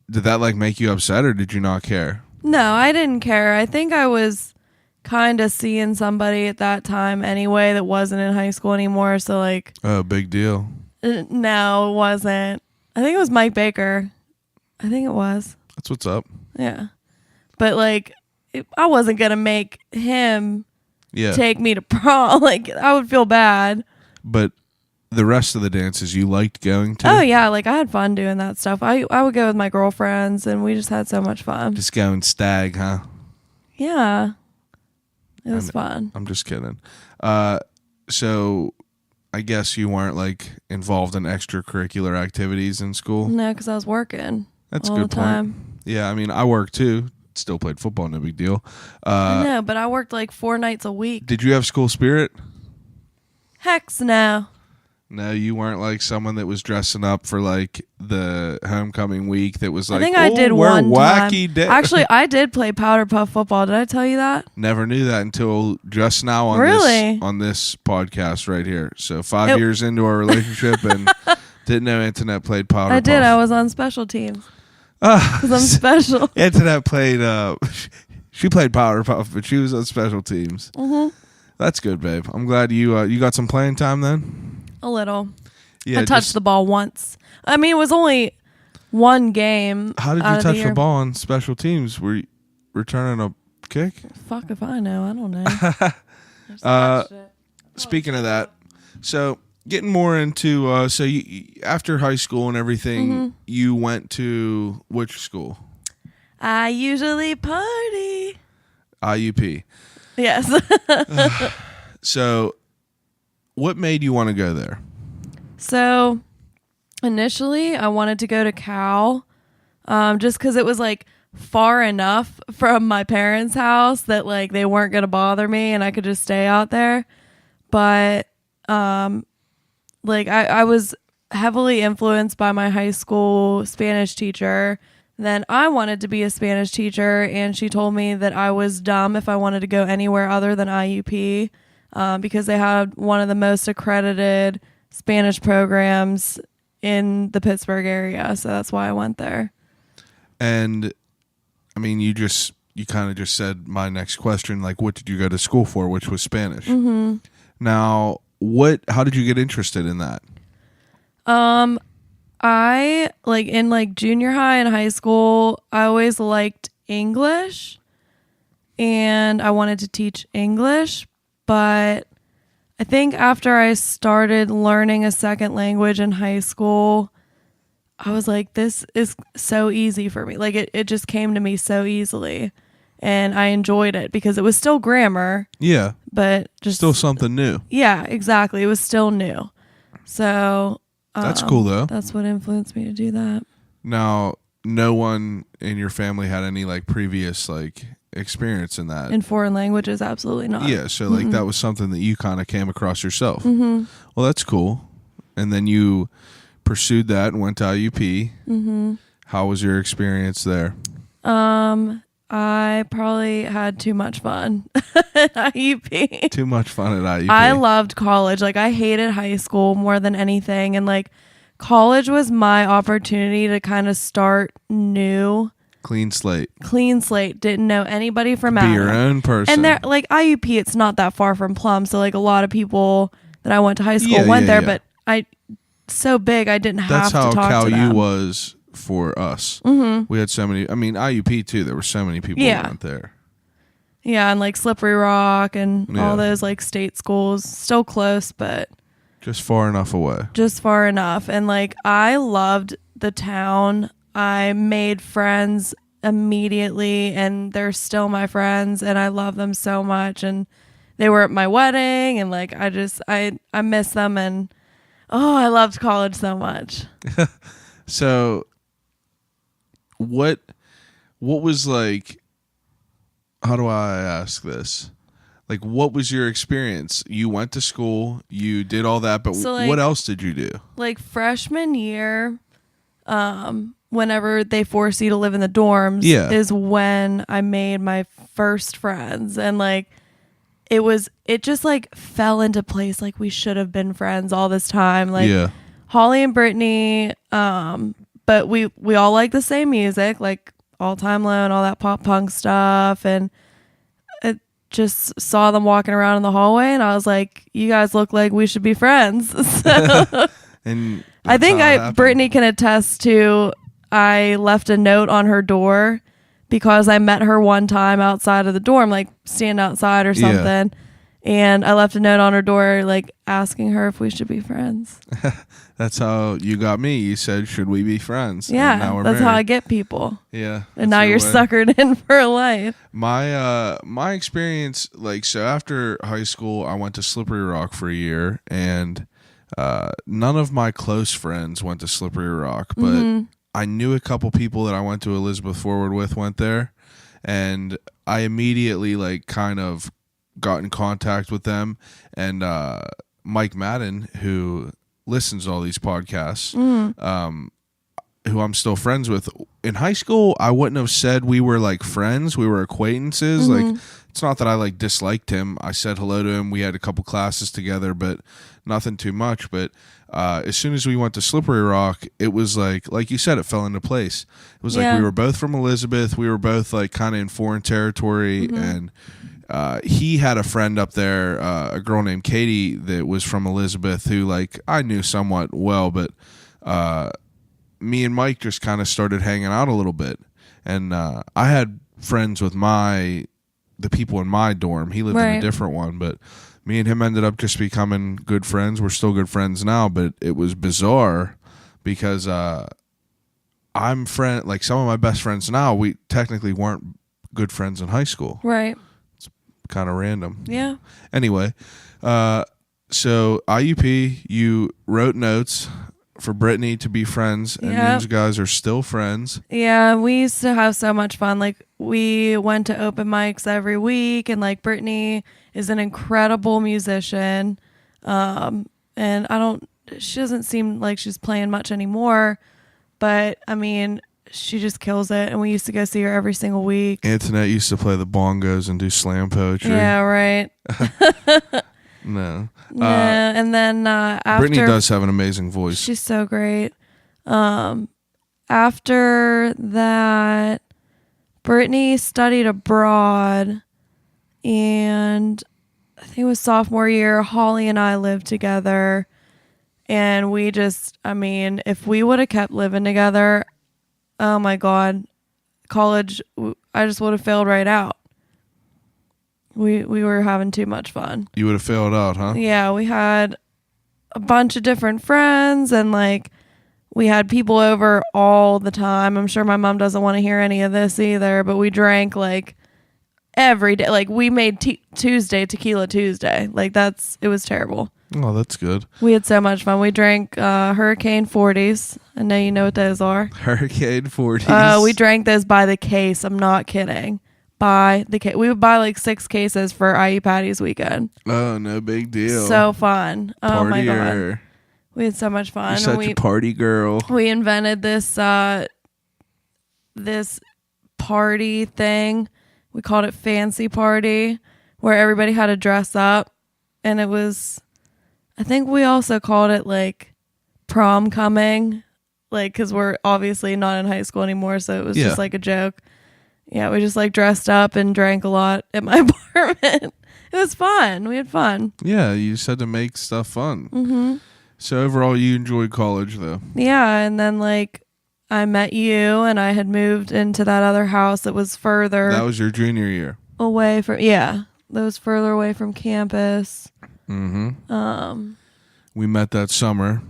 like make you upset, or did you not care? No, I didn't care. I think I was kind of seeing somebody at that time anyway that wasn't in high school anymore. So like, Oh, big deal. No, it wasn't. I think it was Mike Baker. I think it was. That's what's up. Yeah. But like, I wasn't going to make him take me to prom. Like, I would feel bad. But the rest of the dances you liked going to? Oh, yeah. Like, I had fun doing that stuff. I would go with my girlfriends, and we just had so much fun. Just going stag, huh? Yeah. It was fun. I'm just kidding. So I guess you weren't like involved in extracurricular activities in school? No, because I was working. That's a all good the point. time. Yeah, I mean, I worked too. Still played football, no big deal. I know, but I worked like 4 nights a week. Did you have school spirit? Hex no. No, you weren't like someone that was dressing up for like the homecoming week that was like, I think I did we're one wacky time. Actually, I did play powder puff football. Did I tell you that? Never knew that until just now on this podcast right here. So 5 years into our relationship and didn't know Antonette played powder puff. I did. I was on special teams. Because I'm special. Antonette played, she played powder puff, but she was on special teams. Mm-hmm. That's good, babe. I'm glad you got some playing time then. A little. Yeah, I touched the ball once. I mean, it was only one game. How did out you of touch year. the ball on special teams? Were you returning a kick? Fuck if I know. I don't know. I just watched it. Speaking of that, so getting more into so you, after high school and everything, you went to which school? I usually party. IUP. Yes. So, what made you want to go there? So, initially, I wanted to go to Cal, just because it was like far enough from my parents' house that like they weren't gonna bother me and I could just stay out there. But like I was heavily influenced by my high school Spanish teacher. Then I wanted to be a Spanish teacher, and she told me that I was dumb if I wanted to go anywhere other than IUP, because they had one of the most accredited Spanish programs in the Pittsburgh area. So that's why I went there. And I mean, you kind of just said my next question, like, what did you go to school for, which was Spanish. Now, how did you get interested in that? I like in like junior high and high school, I always liked English and I wanted to teach English, but I think after I started learning a second language in high school, I was like, this is so easy for me. Like it just came to me so easily, and I enjoyed it because it was still grammar. Yeah. But just Still something new. Yeah, exactly. It was still new. So That's cool though. that's what influenced me to do that. Now, no one in your family had any like previous like experience in that. In foreign languages, absolutely not. Yeah, so like that was something that you kind of came across yourself. Well, that's cool. And then you pursued that and went to IUP. How was your experience there? I probably had too much fun at IUP. Too much fun at IUP. I loved college. Like I hated high school more than anything, and like college was my opportunity to kind of start new. Clean slate. Didn't know anybody from Be Adam. your own person. And they're like IUP, it's not that far from Plum, so like a lot of people that I went to high school went there, but so big I didn't have That's to how talk Cal to them. U was for us. We had so many. I mean, IUP too. There were so many people that went there. Yeah, and like Slippery Rock and Yeah. all those like state schools, still close, but Just far enough away. just far enough. And like I loved the town. I made friends immediately, and they're still my friends, and I love them so much. And they were at my wedding, and like I miss them, and I loved college so much. So, what was like? How do I ask this? Like, what was your experience? You went to school, you did all that, but So, like, what else did you do? Like freshman year, whenever they force you to live in the dorms, is when I made my first friends, and like it just like fell into place. Like we should have been friends all this time. Like Holly and Brittany, but we all like the same music, like All Time Low and all that pop punk stuff, and it just saw them walking around in the hallway, and I was like, you guys look like we should be friends. So And I think that's how it happened. Brittany can attest to, I left a note on her door because I met her one time outside of the dorm, like standing outside or something. And I left a note on her door, like asking her if we should be friends. That's how you got me. You said, "Should we be friends?" And Yeah, now we're that's how I married. get people. Yeah, And now you're suckered in for life. My experience, like, so after high school, I went to Slippery Rock for a year, and none of my close friends went to Slippery Rock, but I knew a couple people that I went to Elizabeth Forward with went there, and I immediately like kind of got in contact with them, and Mike Madden, who listens to all these podcasts, who I'm still friends with. In high school, I wouldn't have said we were like friends. We were acquaintances. Like, it's not that I like disliked him. I said hello to him. We had a couple classes together, but nothing too much. But as soon as we went to Slippery Rock, it was like you said, it fell into place. It was like we were both from Elizabeth. We were both like kind of in foreign territory, and he had a friend up there, a girl named Katie that was from Elizabeth, who like I knew somewhat well, but me and Mike just kind of started hanging out a little bit. And I had friends with the people in my dorm. He lived in a different one, but me and him ended up just becoming good friends. We're still good friends now, but it was bizarre because some of my best friends now, we technically weren't good friends in high school. Right. It's kind of random. Yeah. Anyway, so IUP, you wrote notes for Brittany to be friends, and these guys are still friends. Yeah, we used to have so much fun. Like, we went to open mics every week, and like Brittany is an incredible musician. And she doesn't seem like she's playing much anymore, but I mean, she just kills it. And we used to go see her every single week. Antonette used to play the bongos and do slam poetry. Yeah, right. No. And then after, Brittany does have an amazing voice. She's so great. After that, Brittany studied abroad, and I think it was sophomore year, Holly and I lived together, and we just, I mean, if we would have kept living together, oh my God, college, I just would have failed right out. We were having too much fun. You would have failed out, huh? Yeah, we had a bunch of different friends, and like we had people over all the time. I'm sure my mom doesn't want to hear any of this either, but we drank like every day. Like, we made Tequila Tuesday. Like, it was terrible. Oh, that's good. We had so much fun. We drank Hurricane 40s. I know you know what those are. Hurricane 40s. We drank those by the case. I'm not kidding. By the case. We would buy like 6 cases for IU Patty's weekend. Oh, no big deal. So fun. Oh my Partier. God. We had so much fun. You're such a party girl. We invented this party thing. We called it Fancy Party, where everybody had to dress up. And it was, I think we also called it like prom coming, like, because we're obviously not in high school anymore, so it was just like a joke. Yeah, we just like dressed up and drank a lot at my apartment. It was fun. We had fun. Yeah, you just had to make stuff fun. Mm-hmm. So overall, you enjoyed college, though. Yeah, and then like I met you, and I had moved into that other house that was further. That was your junior year. Away from, yeah, that was further away from campus. Mm-hmm. We met that summer.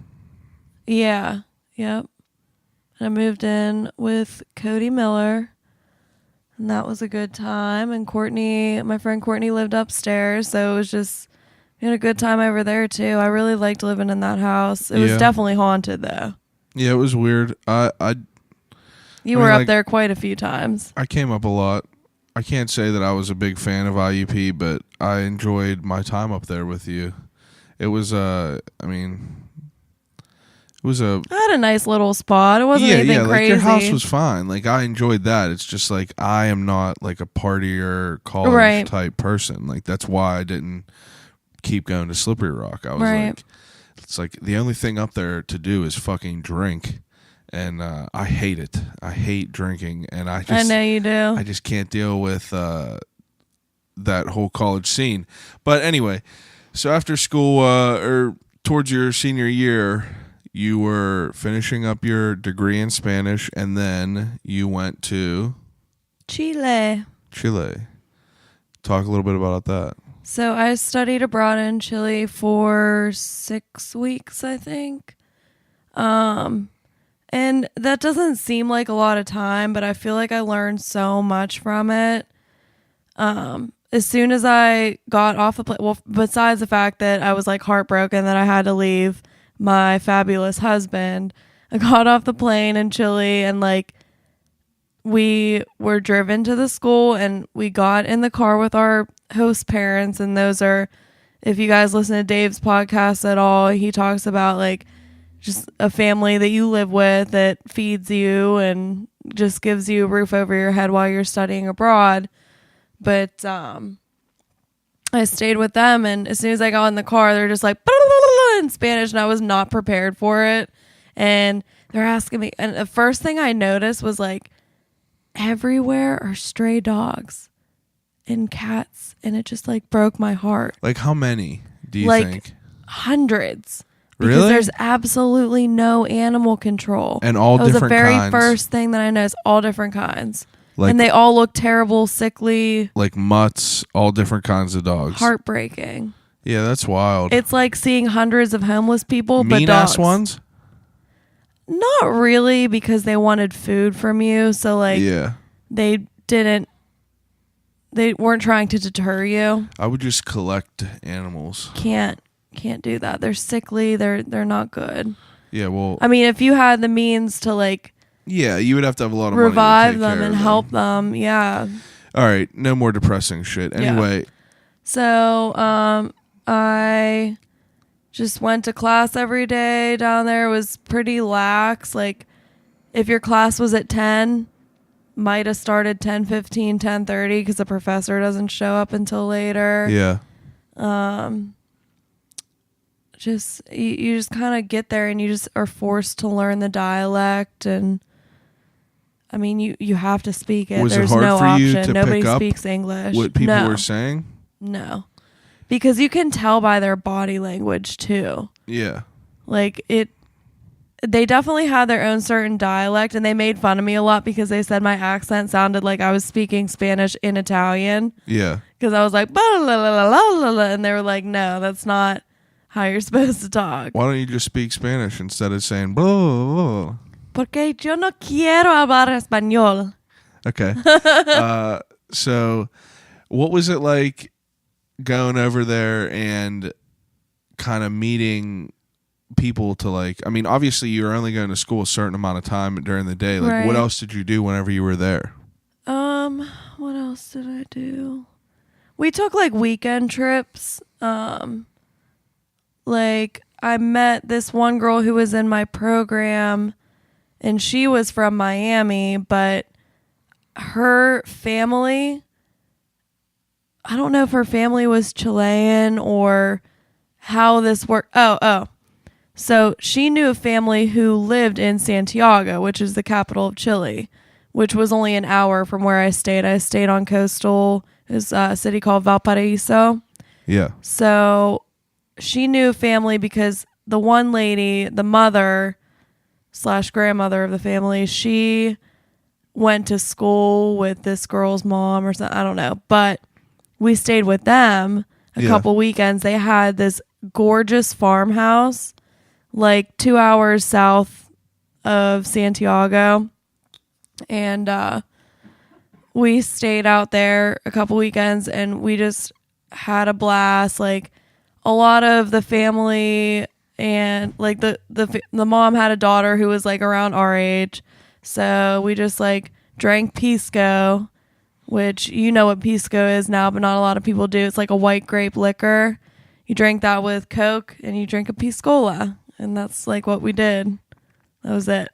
Yeah. Yep. I moved in with Cody Miller, and that was a good time. And Courtney, my friend Courtney, lived upstairs, so it was just, we had a good time over there too. I really liked living in that house. It was definitely haunted though. Yeah, it was weird. You were up there quite a few times. I came up a lot. I can't say that I was a big fan of IUP, but I enjoyed my time up there with you. It was I had a nice little spot. It wasn't anything crazy. Like your house was fine. Like, I enjoyed that. It's just like I am not like a partier college type person. Like, that's why I didn't keep going to Slippery Rock. I was like, it's like the only thing up there to do is fucking drink. And I hate it. I hate drinking, and I know you do. I just can't deal with that whole college scene. But anyway, so after school or towards your senior year, you were finishing up your degree in Spanish, and then you went to Chile. Talk a little bit about that. So I studied abroad in Chile for 6 weeks, I think. And that doesn't seem like a lot of time, but I feel like I learned so much from it. As soon as I got off the plane, well, besides the fact that I was like heartbroken that I had to leave my fabulous husband, I got off the plane in Chile, and like we were driven to the school, and we got in the car with our host parents. And those are, if you guys listen to Dave's podcast at all, he talks about like just a family that you live with that feeds you and just gives you a roof over your head while you're studying abroad. But I stayed with them, and as soon as I got in the car, they're just like in Spanish, and I was not prepared for it. And they're asking me, and the first thing I noticed was like everywhere are stray dogs and cats, and it just like broke my heart. Like, how many do you like think? Hundreds. Because Really? there's absolutely no animal control. And all that was different the very kinds. first thing that I noticed. All different kinds. Like, and they all look terrible, sickly, like mutts, all different kinds of dogs. heartbreaking. Yeah, that's wild. It's like seeing hundreds of homeless people, but Mean dogs. ass ones? Not really, because they wanted food from you. So like, Yeah. they weren't trying to deter you. I would just collect animals. Can't do that. They're sickly. They're not good. Yeah, well, I mean, if you had the means to like yeah, you would have to have a lot of revive money to take them care and of help them, yeah. All right, no more depressing shit. Anyway, So, I just went to class every day down there. It was pretty lax. Like, if your class was at 10, might have started 10:15, 10:30 because the professor doesn't show up until later. yeah. Just you just kind of get there and you just are forced to learn the dialect, and I mean you have to speak it. Was it There's hard no for you option. to Nobody pick up speaks English. what people No. were saying? No. Because you can tell by their body language too. Yeah. Like they definitely had their own certain dialect, and they made fun of me a lot because they said my accent sounded like I was speaking Spanish in Italian. Yeah. Because I was like, "Blah, la, la, la, la, la," and they were like, no, that's not how you're supposed to talk. Why don't you just speak Spanish instead of saying blah, blah, blah? Porque yo no quiero hablar español. Okay. So what was it like going over there and kind of meeting people to like, I mean, obviously you were only going to school a certain amount of time during the day. Like, Right. what else did you do whenever you were there? What else did I do? We took like weekend trips. Like I met this one girl who was in my program, and she was from Miami, but her family, I don't know if her family was Chilean or how this worked. Oh. So she knew a family who lived in Santiago, which is the capital of Chile, which was only an hour from where I stayed. I stayed on coastal. It was a city called Valparaiso. Yeah. So she knew a family because the one lady, the mother / grandmother of the family, she went to school with this girl's mom or something. I don't know. But we stayed with them a couple weekends. They had this gorgeous farmhouse like 2 hours south of Santiago. And we stayed out there a couple weekends and we just had a blast. Like a lot of the family and like the mom had a daughter who was like around our age. So we just like drank pisco, which you know what pisco is now, but not a lot of people do. It's like a white grape liquor. You drink that with Coke and you drink a piscola. And that's like what we did. That was it.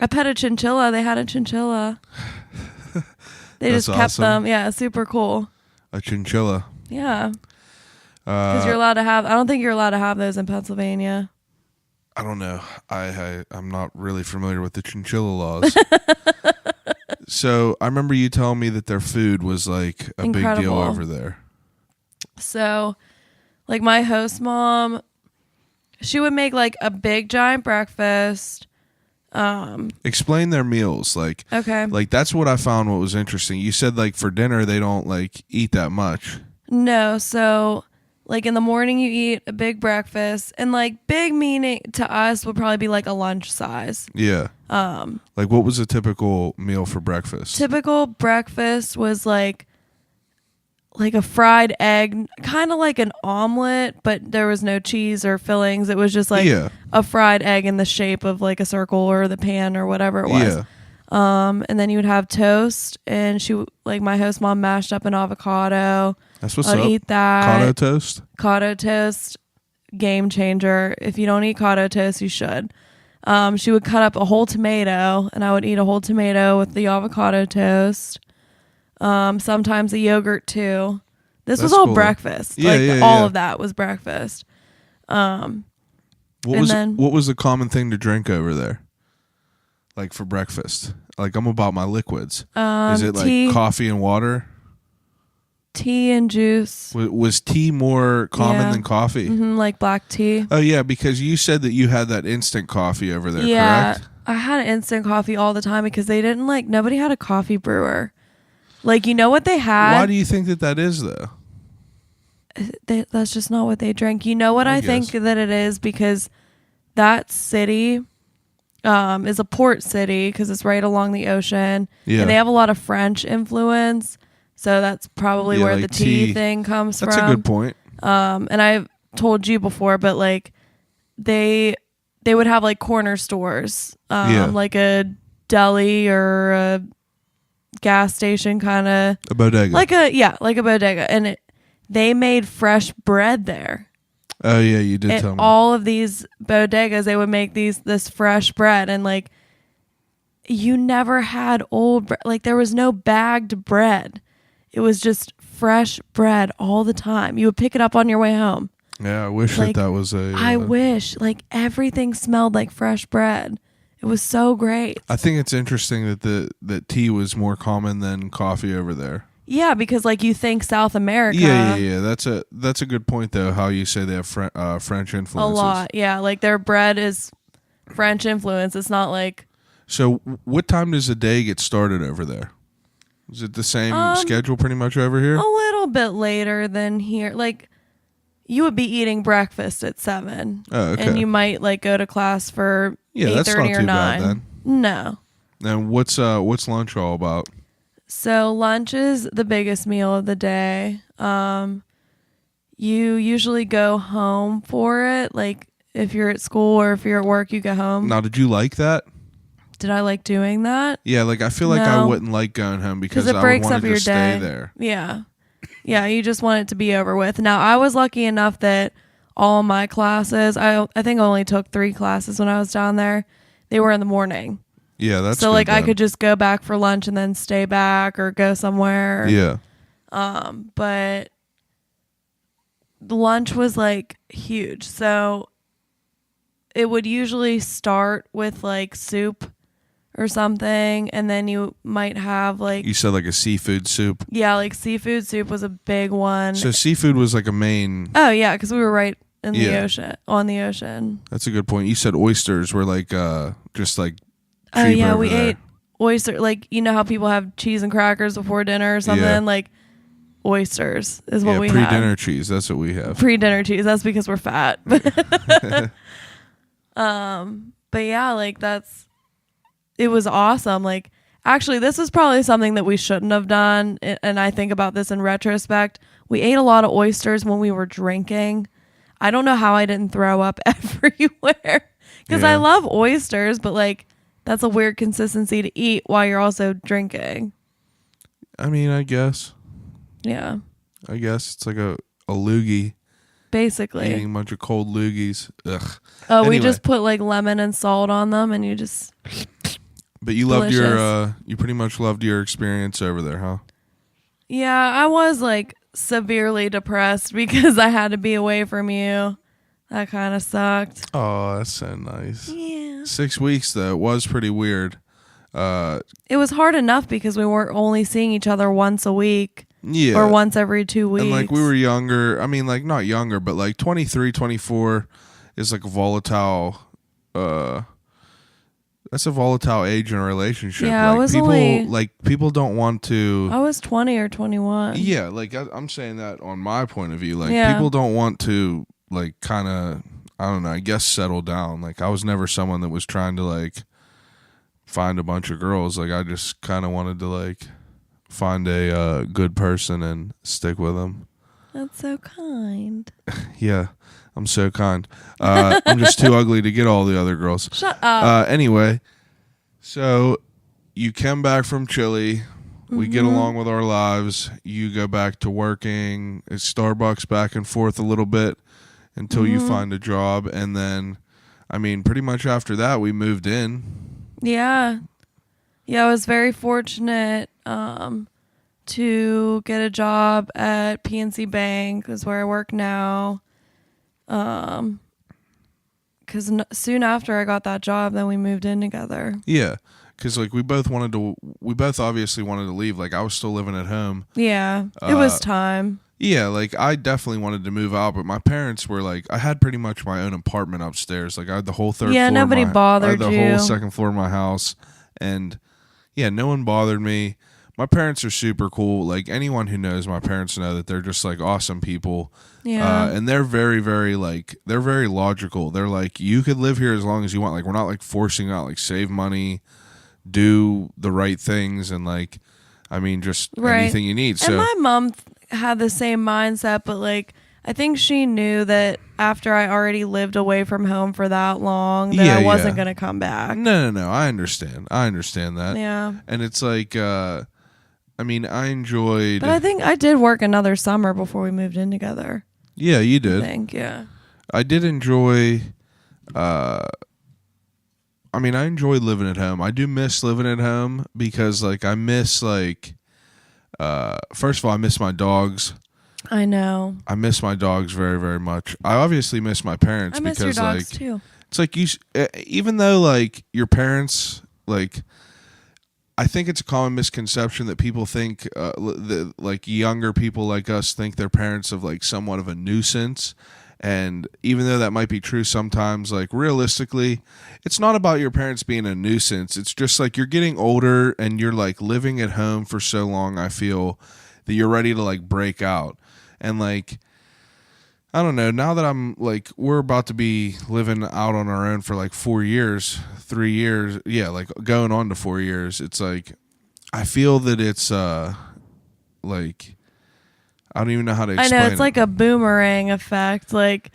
I pet a chinchilla. They had a chinchilla. They That's just kept awesome. them. Yeah, super cool. A chinchilla. Yeah. Because you're allowed to have, I don't think you're allowed to have those in Pennsylvania. I don't know. I'm not really familiar with the chinchilla laws. So I remember you telling me that their food was like a big deal Incredible. over there. So, like my host mom, she would make like a big giant breakfast. Explain their meals. Like, Okay. like that's what I found what was interesting. You said like for dinner they don't like eat that much. No, so like in the morning you eat a big breakfast, and like big meaning to us would probably be like a lunch size. Yeah. Like what was a typical meal for breakfast? Typical breakfast was like a fried egg, kind of like an omelet, but there was no cheese or fillings. It was just like a fried egg in the shape of like a circle or the pan or whatever it was. Yeah. And then you would have toast, and like my host mom mashed up an avocado. That's what's I'd up. eat that. Cotto toast? Cotto toast, game changer. If you don't eat cotto toast, you should. She would cut up a whole tomato, and I would eat a whole tomato with the avocado toast. Sometimes a yogurt too. This was That's all cool. breakfast. Yeah, like yeah, all yeah. of that was breakfast. What then- was the common thing to drink over there? Like for breakfast? Like I'm about my liquids. Is it like tea. coffee and water? tea and juice. Was tea more common than coffee? Like black tea. Oh, yeah, because you said that you had that instant coffee over there, correct? I had instant coffee all the time because they didn't nobody had a coffee brewer. Like, you know what they had? Why do you think that is, though? That's just not what they drink. You know what I think that it is? Because that city is a port city because it's right along the ocean. Yeah. And they have a lot of French influence. So that's probably where the tea thing comes from. That's a good point. And I've told you before, but like they would have like corner stores, like a deli or a gas station kind of. A bodega. Like a bodega. And they made fresh bread there. Oh, yeah, you did tell me. All of these bodegas, they would make this fresh bread. And like, you never had old bread. Like, there was no bagged bread. It was just fresh bread all the time. You would pick it up on your way home. Yeah, I wish that was a... I wish. Like, everything smelled like fresh bread. It was so great. I think it's interesting that tea was more common than coffee over there. Yeah, because like you think South America. Yeah. That's a good point, though, how you say they have French influences. A lot, yeah. Like, their bread is French influence. It's not like... So, what time does the day get started over there? Is it the same schedule pretty much over here? A little bit later than here. Like, you would be eating breakfast at 7. Oh, okay. And you might like go to class for 8:30 or 9. Bad, then. No. And what's lunch all about? So lunch is the biggest meal of the day. You usually go home for it. Like, if you're at school or if you're at work, you go home. Now, did you like that? Did I like doing that? Yeah, like I feel like I wouldn't like going home because it breaks I would up want to your just day. stay there. Yeah. Yeah, you just want it to be over with. Now, I was lucky enough that all my classes, I think I only took 3 classes when I was down there. They were in the morning. Yeah, that's so good like then. I could just go back for lunch and then stay back or go somewhere. Yeah. But lunch was like huge. So it would usually start with like soup or something, and then you might have like... You said like a seafood soup? Yeah, like seafood soup was a big one. So seafood was like a main... Oh, yeah, because we were right in the ocean, on the ocean. That's a good point. You said oysters were like just like cheap. Oh, yeah, we there. ate oyster. Like, you know how people have cheese and crackers before dinner or something? Yeah. Like, oysters is what we had. Pre-dinner cheese, that's what we have. Pre-dinner cheese, that's because we're fat. But yeah, like it was awesome. Like, actually, this is probably something that we shouldn't have done. And I think about this in retrospect. We ate a lot of oysters when we were drinking. I don't know how I didn't throw up everywhere. Because I love oysters, but like, that's a weird consistency to eat while you're also drinking. I mean, I guess. Yeah. I guess it's like a loogie. Basically. Eating a bunch of cold loogies. Ugh. Oh, anyway. We just put like lemon and salt on them and you just... But you loved you pretty much loved your experience over there, huh? Yeah, I was like severely depressed because I had to be away from you. That kind of sucked. Oh, that's so nice. Yeah. 6 weeks though, it was pretty weird. It was hard enough because we were only seeing each other once a week. Yeah. Or once every 2 weeks. And like we were younger. I mean, like not younger, but like 23, 24 is like a volatile that's a volatile age in a relationship. Yeah, like I was people don't want to... I was 20 or 21. Yeah, like I'm saying that on my point of view. Like people don't want to like kind of, I don't know, I guess settle down. Like I was never someone that was trying to like find a bunch of girls. Like I just kind of wanted to like find a good person and stick with them. That's so kind. Yeah, I'm so kind. I'm just too ugly to get all the other girls. Shut up. Anyway, so you come back from Chile. We get along with our lives. You go back to working at Starbucks back and forth a little bit until you find a job. And then, I mean, pretty much after that, we moved in. Yeah. Yeah, I was very fortunate to get a job at PNC Bank, is where I work now. Because soon after I got that job, then we moved in together. Yeah. because like we both obviously wanted to leave. Like I was still living at home. Yeah, it was time. Yeah, like I definitely wanted to move out, but my parents were like, I had pretty much my own apartment upstairs. Like I had the whole third floor. Nobody bothered I had the you. whole second floor of my house, and yeah, no one bothered me. My parents are super cool. Like anyone who knows my parents know that they're just like awesome people. Yeah. And they're very, very like, they're very logical. They're like, you could live here as long as you want. Like we're not like forcing out, like save money, do the right things, and like, I mean, just anything you need. So and my mom had the same mindset, but like I think she knew that after I already lived away from home for that long that I wasn't going to come back. No. I understand that. Yeah. And it's like, I mean, I enjoyed. But I think I did work another summer before we moved in together. Yeah, you did. I think, yeah. I did enjoy. I mean, I enjoyed living at home. I do miss living at home because, like, I miss like. First of all, I miss my dogs. I know. I miss my dogs very, very much. I obviously miss my parents I miss because, your dogs like, too. it's like even though like your parents like. I think it's a common misconception that people think that like younger people like us think their parents of like somewhat of a nuisance. And even though that might be true sometimes, like realistically, it's not about your parents being a nuisance. It's just like you're getting older and you're like living at home for so long, I feel, that you're ready to like break out. And like, I don't know, now that I'm like, we're about to be living out on our own for like 3 years. Yeah, like going on to 4 years. It's like, I feel that it's like, I don't even know how to explain it. I know, it's like a boomerang effect. Like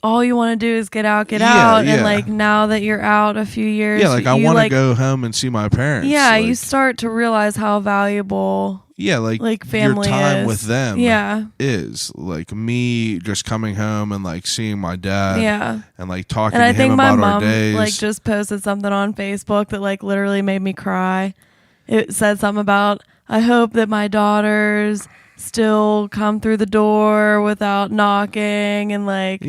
all you want to do is get out. And like now that you're out a few years. Yeah, like I want to go home and see my parents. Yeah, like, you start to realize how valuable like family your time is. with them is. Like me just coming home and like seeing my dad and like talking to him about our days. Like just posted something on Facebook that like literally made me cry. It said something about, I hope that my daughters still come through the door without knocking and like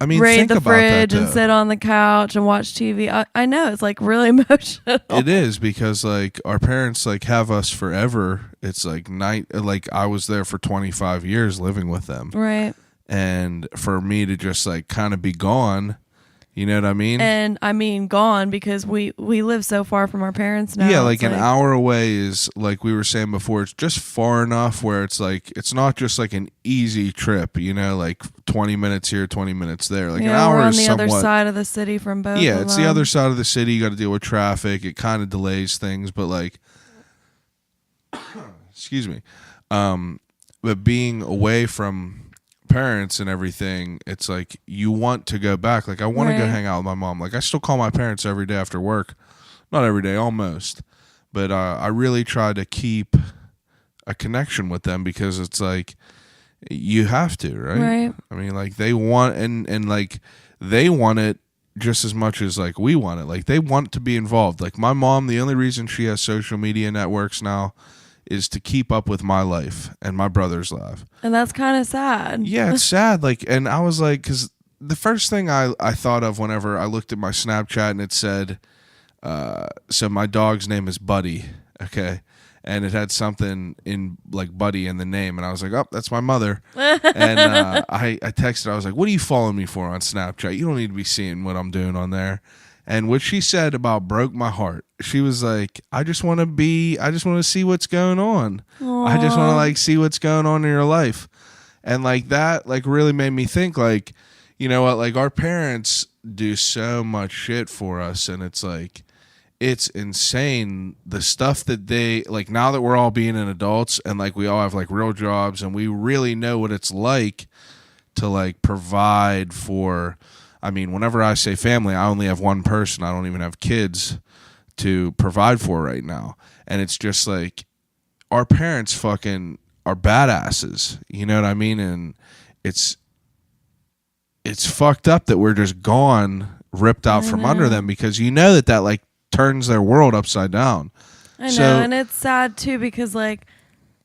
I mean, raid think the about fridge that, and sit on the couch and watch TV. I know it's like really emotional. It is because like our parents like have us forever. It's like like I was there for 25 years living with them. Right. And for me to just like kind of be gone, you know what I mean? And I mean gone because we live so far from our parents now. Yeah, like an hour away is like we were saying before, it's just far enough where it's like it's not just like an easy trip, you know, like 20 minutes here, 20 minutes there. Like an hour we're on is the somewhat, other side of the city from both. Yeah, it's the other side of the city. You got to deal with traffic. It kind of delays things, but like excuse me. But being away from parents and everything, it's like you want to go back. Like I want to go hang out with my mom. Like I still call my parents every day after work. Not every day, almost. But I really try to keep a connection with them because it's like you have to, right? I mean, like they want and like they want it just as much as like we want it. Like they want to be involved. Like my mom, the only reason she has social media networks now is to keep up with my life and my brother's life. And that's kind of sad. Yeah, it's sad. Like, and I was like, because the first thing I thought of whenever I looked at my Snapchat and it said, so my dog's name is Buddy, okay? And it had something in like Buddy in the name. And I was like, oh, that's my mother. And I texted, I was like, what are you following me for on Snapchat? You don't need to be seeing what I'm doing on there. And what she said about broke my heart. She was like, I just want to see what's going on. Aww. I just want to like see what's going on in your life. And like that like really made me think like, you know what, like our parents do so much shit for us. And it's like, it's insane the stuff that they like now that we're all being an adults and like we all have like real jobs and we really know what it's like to like provide for. I mean, whenever I say family, I only have one person. I don't even have kids to provide for right now. And it's just like our parents fucking are badasses. You know what I mean? And it's fucked up that we're just gone, ripped out from under them because you know that like turns their world upside down. I know, and it's sad too because like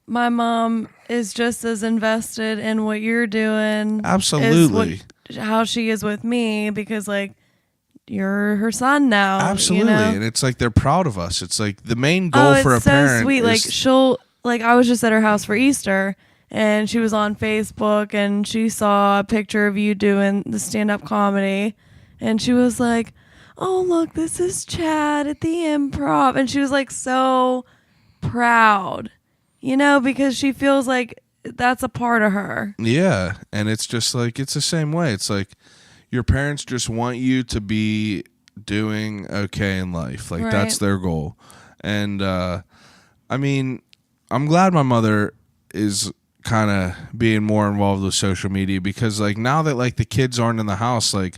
my mom is just as invested in what you're doing. Absolutely. How she is with me because like you're her son now. Absolutely. You know? And it's like they're proud of us. It's like the main goal it's for a so parent sweet. is, Like she'll like I was just at her house for Easter and she was on Facebook and she saw a picture of you doing the stand-up comedy and she was like, "Oh, look, this is Chad at the Improv." And she was like so proud, you know, because she feels like that's a part of her. Yeah. And it's just like, it's the same way. It's like your parents just want you to be doing okay in life. Like that's their goal. And, I mean, I'm glad my mother is kind of being more involved with social media because like now that like the kids aren't in the house, like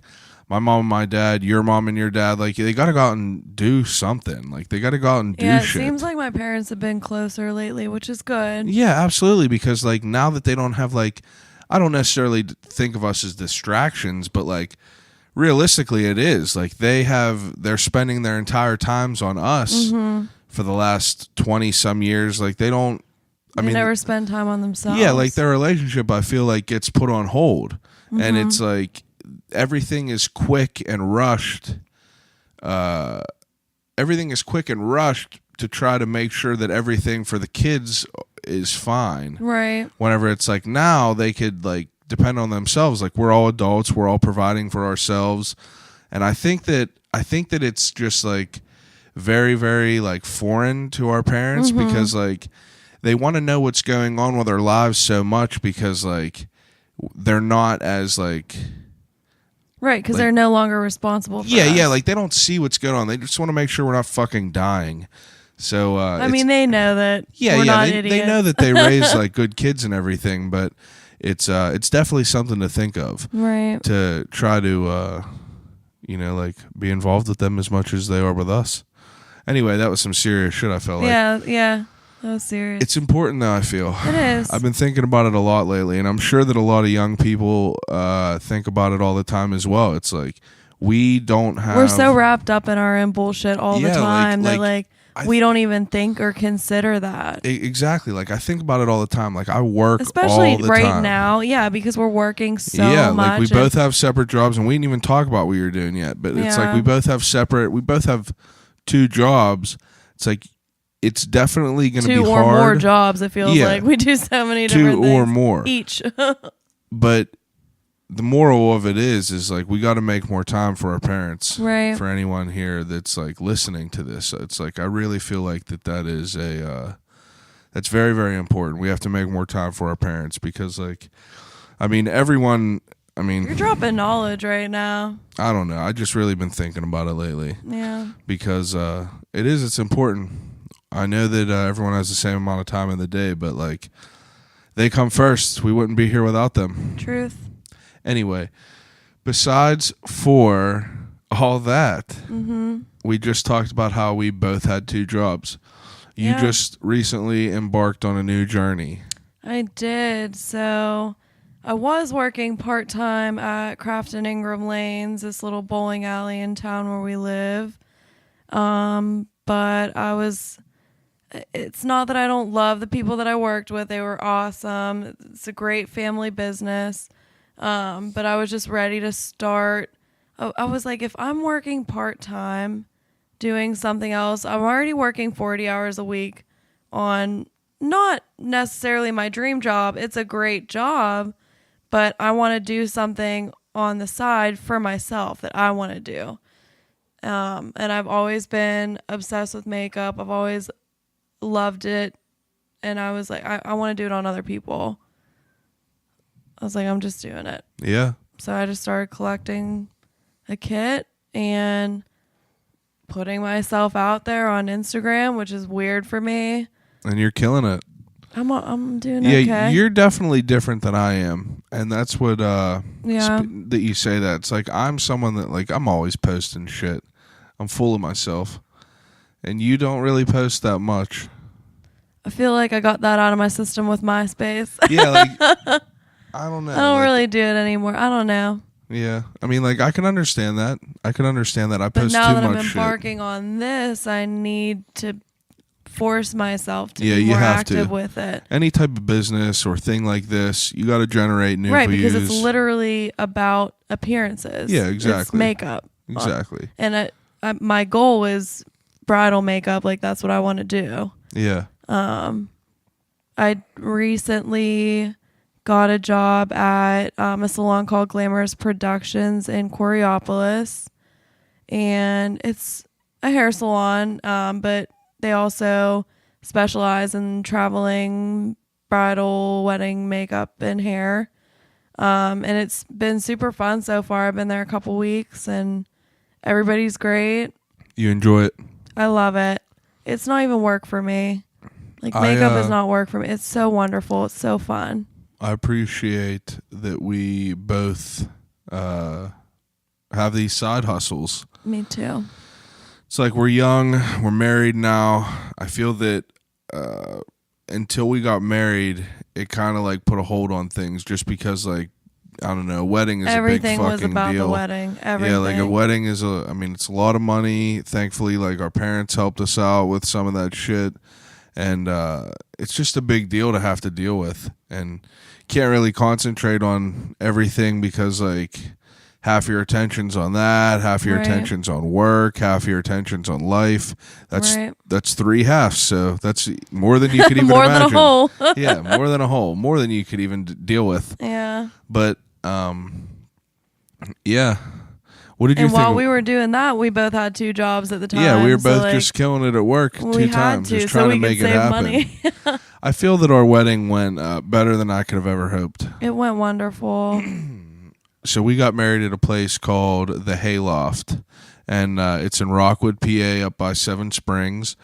my mom and my dad, your mom and your dad, like they got to go out and do something. Like they got to go out and do shit. Yeah, it seems like my parents have been closer lately, which is good. Yeah, absolutely. Because like now that they don't have like, I don't necessarily think of us as distractions, but like realistically it is like they're spending their entire times on us for the last 20 some years. Like they never spend time on themselves. Yeah, like their relationship I feel like gets put on hold and it's like everything is quick and rushed. Everything is quick and rushed to try to make sure that everything for the kids is fine. Right. Whenever it's like now they could like depend on themselves. Like we're all adults, we're all providing for ourselves. And I think that it's just like very, very like foreign to our parents because like they want to know what's going on with our lives so much because like they're not as like right, because like, they're no longer responsible for us. Yeah, like they don't see what's going on. They just want to make sure we're not fucking dying. So I mean, they know that. Yeah, we're not they idiots. know that they raise like good kids and everything, but it's definitely something to think of. Right. To try to like be involved with them as much as they are with us. Anyway, that was some serious shit. I felt like. Yeah. That was serious. It's important though, I feel. It is. I've been thinking about it a lot lately, and I'm sure that a lot of young people think about it all the time as well. It's like we don't have. We're so wrapped up in our own bullshit all the time that we don't even think or consider that. Exactly. Like I think about it all the time. Like I work especially all the right time. now. Yeah, because we're working so much. Yeah, like we both have separate jobs, and we didn't even talk about what you're doing yet. But it's like we both have 2 jobs. It's like it's definitely going to be hard. 2 or more jobs. It feels like we do so many different things. 2 or more each. But the moral of it is like we got to make more time for our parents. Right. For anyone here that's like listening to this, it's like I really feel like that is that's very, very important. We have to make more time for our parents because like, I mean, you're dropping knowledge right now. I don't know. I just really been thinking about it lately. Yeah. Because it's important. I know that everyone has the same amount of time in the day, but like they come first. We wouldn't be here without them. Truth. Anyway, besides for all that, we just talked about how we both had 2 jobs. You just recently embarked on a new journey. I did. So I was working part-time at Kraft and Ingram Lanes, this little bowling alley in town where we live. But it's not that I don't love the people that I worked with. They were awesome. It's a great family business. But I was just ready to start. I was like, if I'm working part-time doing something else, I'm already working 40 hours a week on not necessarily my dream job. It's a great job, but I want to do something on the side for myself that I want to do. And I've always been obsessed with makeup. I've always loved it. And I was like, I want to do it on other people. I was like, I'm just doing it. Yeah. So I just started collecting a kit and putting myself out there on Instagram, which is weird for me. And you're killing it. I'm doing okay. Yeah, you're definitely different than I am. And that's what, that you say that. It's like, I'm someone that, like, I'm always posting shit. I'm full of myself. And you don't really post that much. I feel like I got that out of my system with MySpace. Yeah, like, I don't know. I don't really do it anymore. I don't know. Yeah. I mean, like, I can understand that. I post too much shit. But now that I'm embarking on this, I need to force myself to be more active with it. Any type of business or thing like this, you got to generate new views. Right, because it's literally about appearances. Yeah, exactly. It's makeup. exactly. And my goal is bridal makeup. Like, that's what I want to do. Yeah. I recently got a job at a salon called Glamorous Productions in Coraopolis, and it's a hair salon, but they also specialize in traveling bridal, wedding makeup, and hair. And it's been super fun so far. I've been there a couple weeks, and everybody's great. You enjoy it? I love it. It's not even work for me. Like, makeup is not work for me. It's so wonderful. It's so fun. I appreciate that we both have these side hustles. Me too. It's like we're young, we're married now. I feel that until we got married, it kind of like put a hold on things just because, like, I don't know, a wedding is Everything a big was fucking about deal. the wedding. Everything. Yeah, like a wedding is it's a lot of money. Thankfully, like, our parents helped us out with some of that shit. And it's just a big deal to have to deal with. And can't really concentrate on everything because, like, half your attention's on that, half your attention's on work, half your attention's on life. That's 3 halves. So that's more than you could even more imagine. Than a whole. Yeah, more than a whole. More than you could even deal with. Yeah. But, yeah. What did you and think? while we were doing that, we both had 2 jobs at the time. Yeah, we were both like, just killing it at work 2 times, just trying so we to make could it save happen. Money. I feel that our wedding went better than I could have ever hoped. It went wonderful. So we got married at a place called the Hayloft, and it's in Rockwood, PA, up by Seven Springs.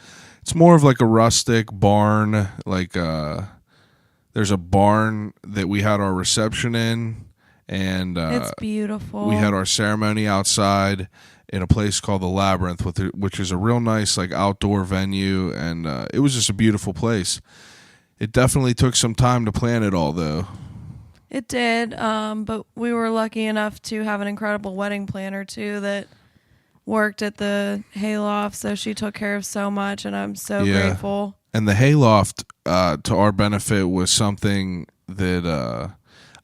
It's more of like a rustic barn. Like there's a barn that we had our reception in. And it's beautiful. We had our ceremony outside in a place called the Labyrinth, which is a real nice, like, outdoor venue, and it was just a beautiful place. It definitely took some time to plan it all, though. It did, but we were lucky enough to have an incredible wedding planner too that worked at the Hayloft, so she took care of so much, and I'm so grateful. And the Hayloft, to our benefit, was something that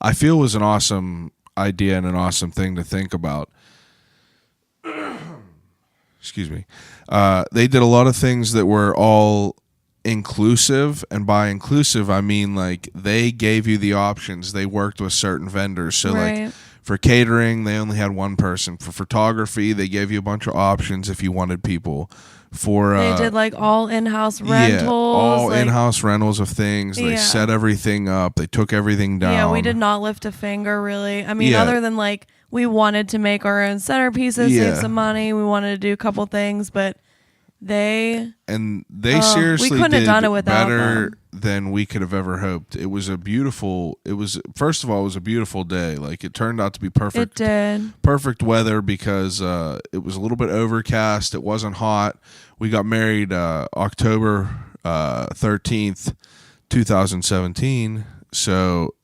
I feel was an awesome idea and an awesome thing to think about. Excuse me. They did a lot of things that were all inclusive, and by inclusive, I mean, like, they gave you the options. They worked with certain vendors. So, like, for catering, they only had one person. For photography, they gave you a bunch of options if you wanted people. They did, like, all in-house rentals. Yeah, all in-house rentals of things. They set everything up. They took everything down. Yeah, we did not lift a finger, really. I mean, other than, like, we wanted to make our own centerpieces, save some money. We wanted to do a couple things, but they seriously we couldn't have done it without better them. Than we could have ever hoped. First of all, it was a beautiful day. Like, it turned out to be perfect. It did. Perfect weather because it was a little bit overcast. It wasn't hot. We got married October 13th, 2017. So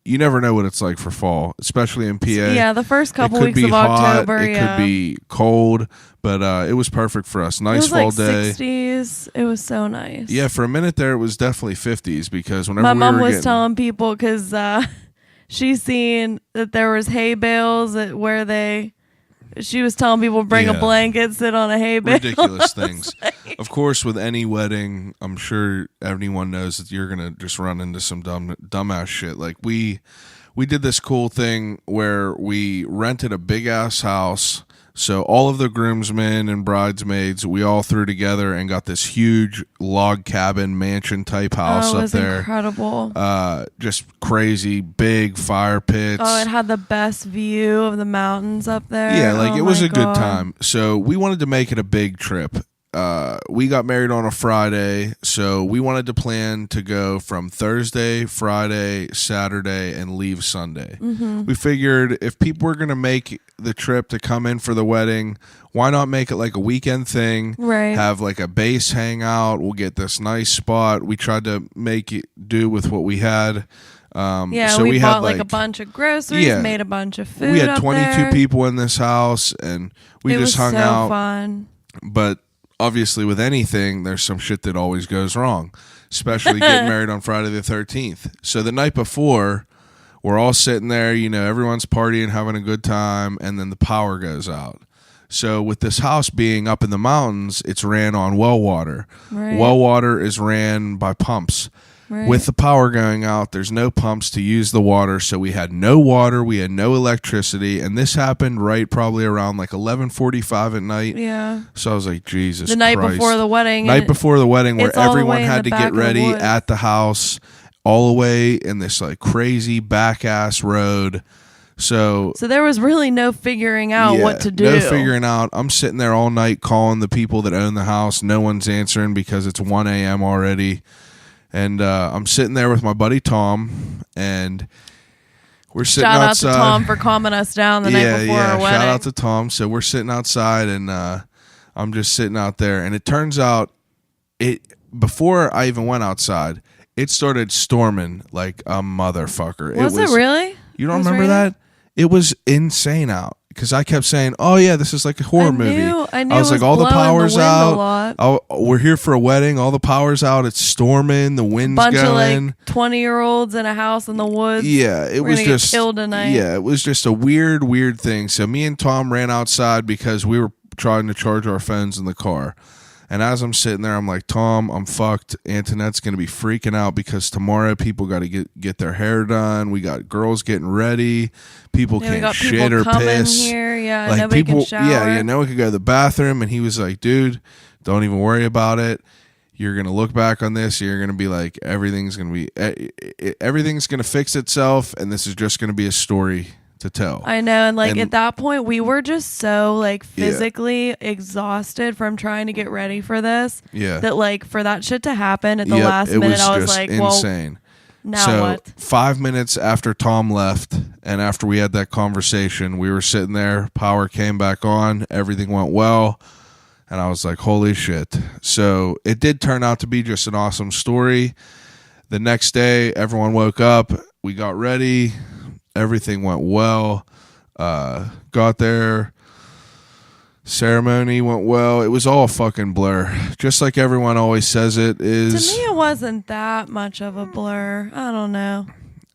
you never know what it's like for fall, especially in PA. Yeah, the first couple weeks of hot, October. It could be cold, but it was perfect for us. Nice fall day. 60s. It was so nice. Yeah, for a minute there, it was definitely 50s because whenever my mom was telling people because she's seen that there was hay bales she was telling people bring a blanket, sit on a hay bale. Ridiculous things. Of course, with any wedding, I'm sure everyone knows that you're gonna just run into some dumbass shit. Like we did this cool thing where we rented a big ass house. So all of the groomsmen and bridesmaids, we all threw together and got this huge log cabin mansion type house up there. Incredible. Just crazy big fire pits. Oh, it had the best view of the mountains up there. Yeah, like it was a good time. So we wanted to make it a big trip. We got married on a Friday, so we wanted to plan to go from Thursday, Friday, Saturday, and leave Sunday. Mm-hmm. We figured if people were going to make the trip to come in for the wedding, why not make it like a weekend thing? Right. Have like a base hangout. We'll get this nice spot. We tried to make it do with what we had. So we bought like a bunch of groceries, made a bunch of food. We had 22 people in this house, and we just hung out. It was so fun. But obviously, with anything, there's some shit that always goes wrong, especially getting married on Friday the 13th. So the night before, we're all sitting there, everyone's partying, having a good time, and then the power goes out. So with this house being up in the mountains, it's ran on well water. Right. Well water is ran by pumps. Right. With the power going out, there's no pumps to use the water, so we had no water, we had no electricity, and this happened probably around like 11:45 at night. Yeah. So I was like, Jesus The night Christ. before the wedding. Night before the wedding, where it's all the everyone way in had the to back get of the ready woods. at the house, all the way in this like crazy back-ass road. So there was really no figuring out what to do. No figuring out. I'm sitting there all night calling the people that own the house. No one's answering because it's 1 a.m. already. And I'm sitting there with my buddy Tom, and we're sitting outside. Shout out to Tom for calming us down the night before our wedding. Shout out to Tom. So we're sitting outside, and I'm just sitting out there. And it turns out, before I even went outside, it started storming like a motherfucker. Was it really? You don't remember that? It was insane out. Because I kept saying, "Oh yeah, this is like a horror movie." I knew I was it like, "All the blowing power's wind out. A lot. Oh, we're here for a wedding. All the power's out. It's storming. The wind's Bunch going." of like 20-year-olds in a house in the woods. Yeah, it We're was gonna get just killed tonight. Yeah, it was just a weird thing. So me and Tom ran outside because we were trying to charge our phones in the car. And as I'm sitting there, I'm like, Tom, I'm fucked. Antonette's going to be freaking out because tomorrow people got to get their hair done. We got girls getting ready. People we can't got shit people or coming piss. here. Yeah, like nobody people, can shower. Yeah, no one could go to the bathroom. And he was like, dude, don't even worry about it. You're going to look back on this. You're going to be like, everything's going to fix itself. And this is just going to be a story to tell. I know, and at that point we were just so physically exhausted from trying to get ready for this. Yeah. That for that shit to happen at the last minute, I was like, insane. Well, now so what? 5 minutes after Tom left and after we had that conversation, we were sitting there, power came back on, everything went well, and I was like, holy shit. So it did turn out to be just an awesome story. The next day, everyone woke up, we got ready, everything went well. Got there. Ceremony went well. It was all a fucking blur. Just like everyone always says it is. To me, it wasn't that much of a blur. I don't know.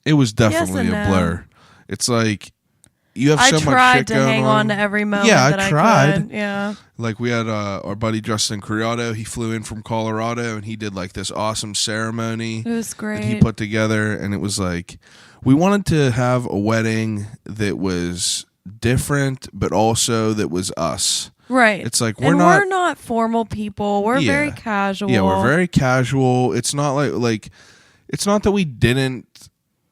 It was definitely a blur. It's like you have so much shit going on. I tried to hang on to every moment that I could. Yeah. Like we had our buddy Justin Criado. He flew in from Colorado and he did like this awesome ceremony. It was great. That he put together, and it was like we wanted to have a wedding that was different, but also that was us. Right. It's like we're not formal people. We're very casual. Yeah, we're very casual. It's not like it's not that we didn't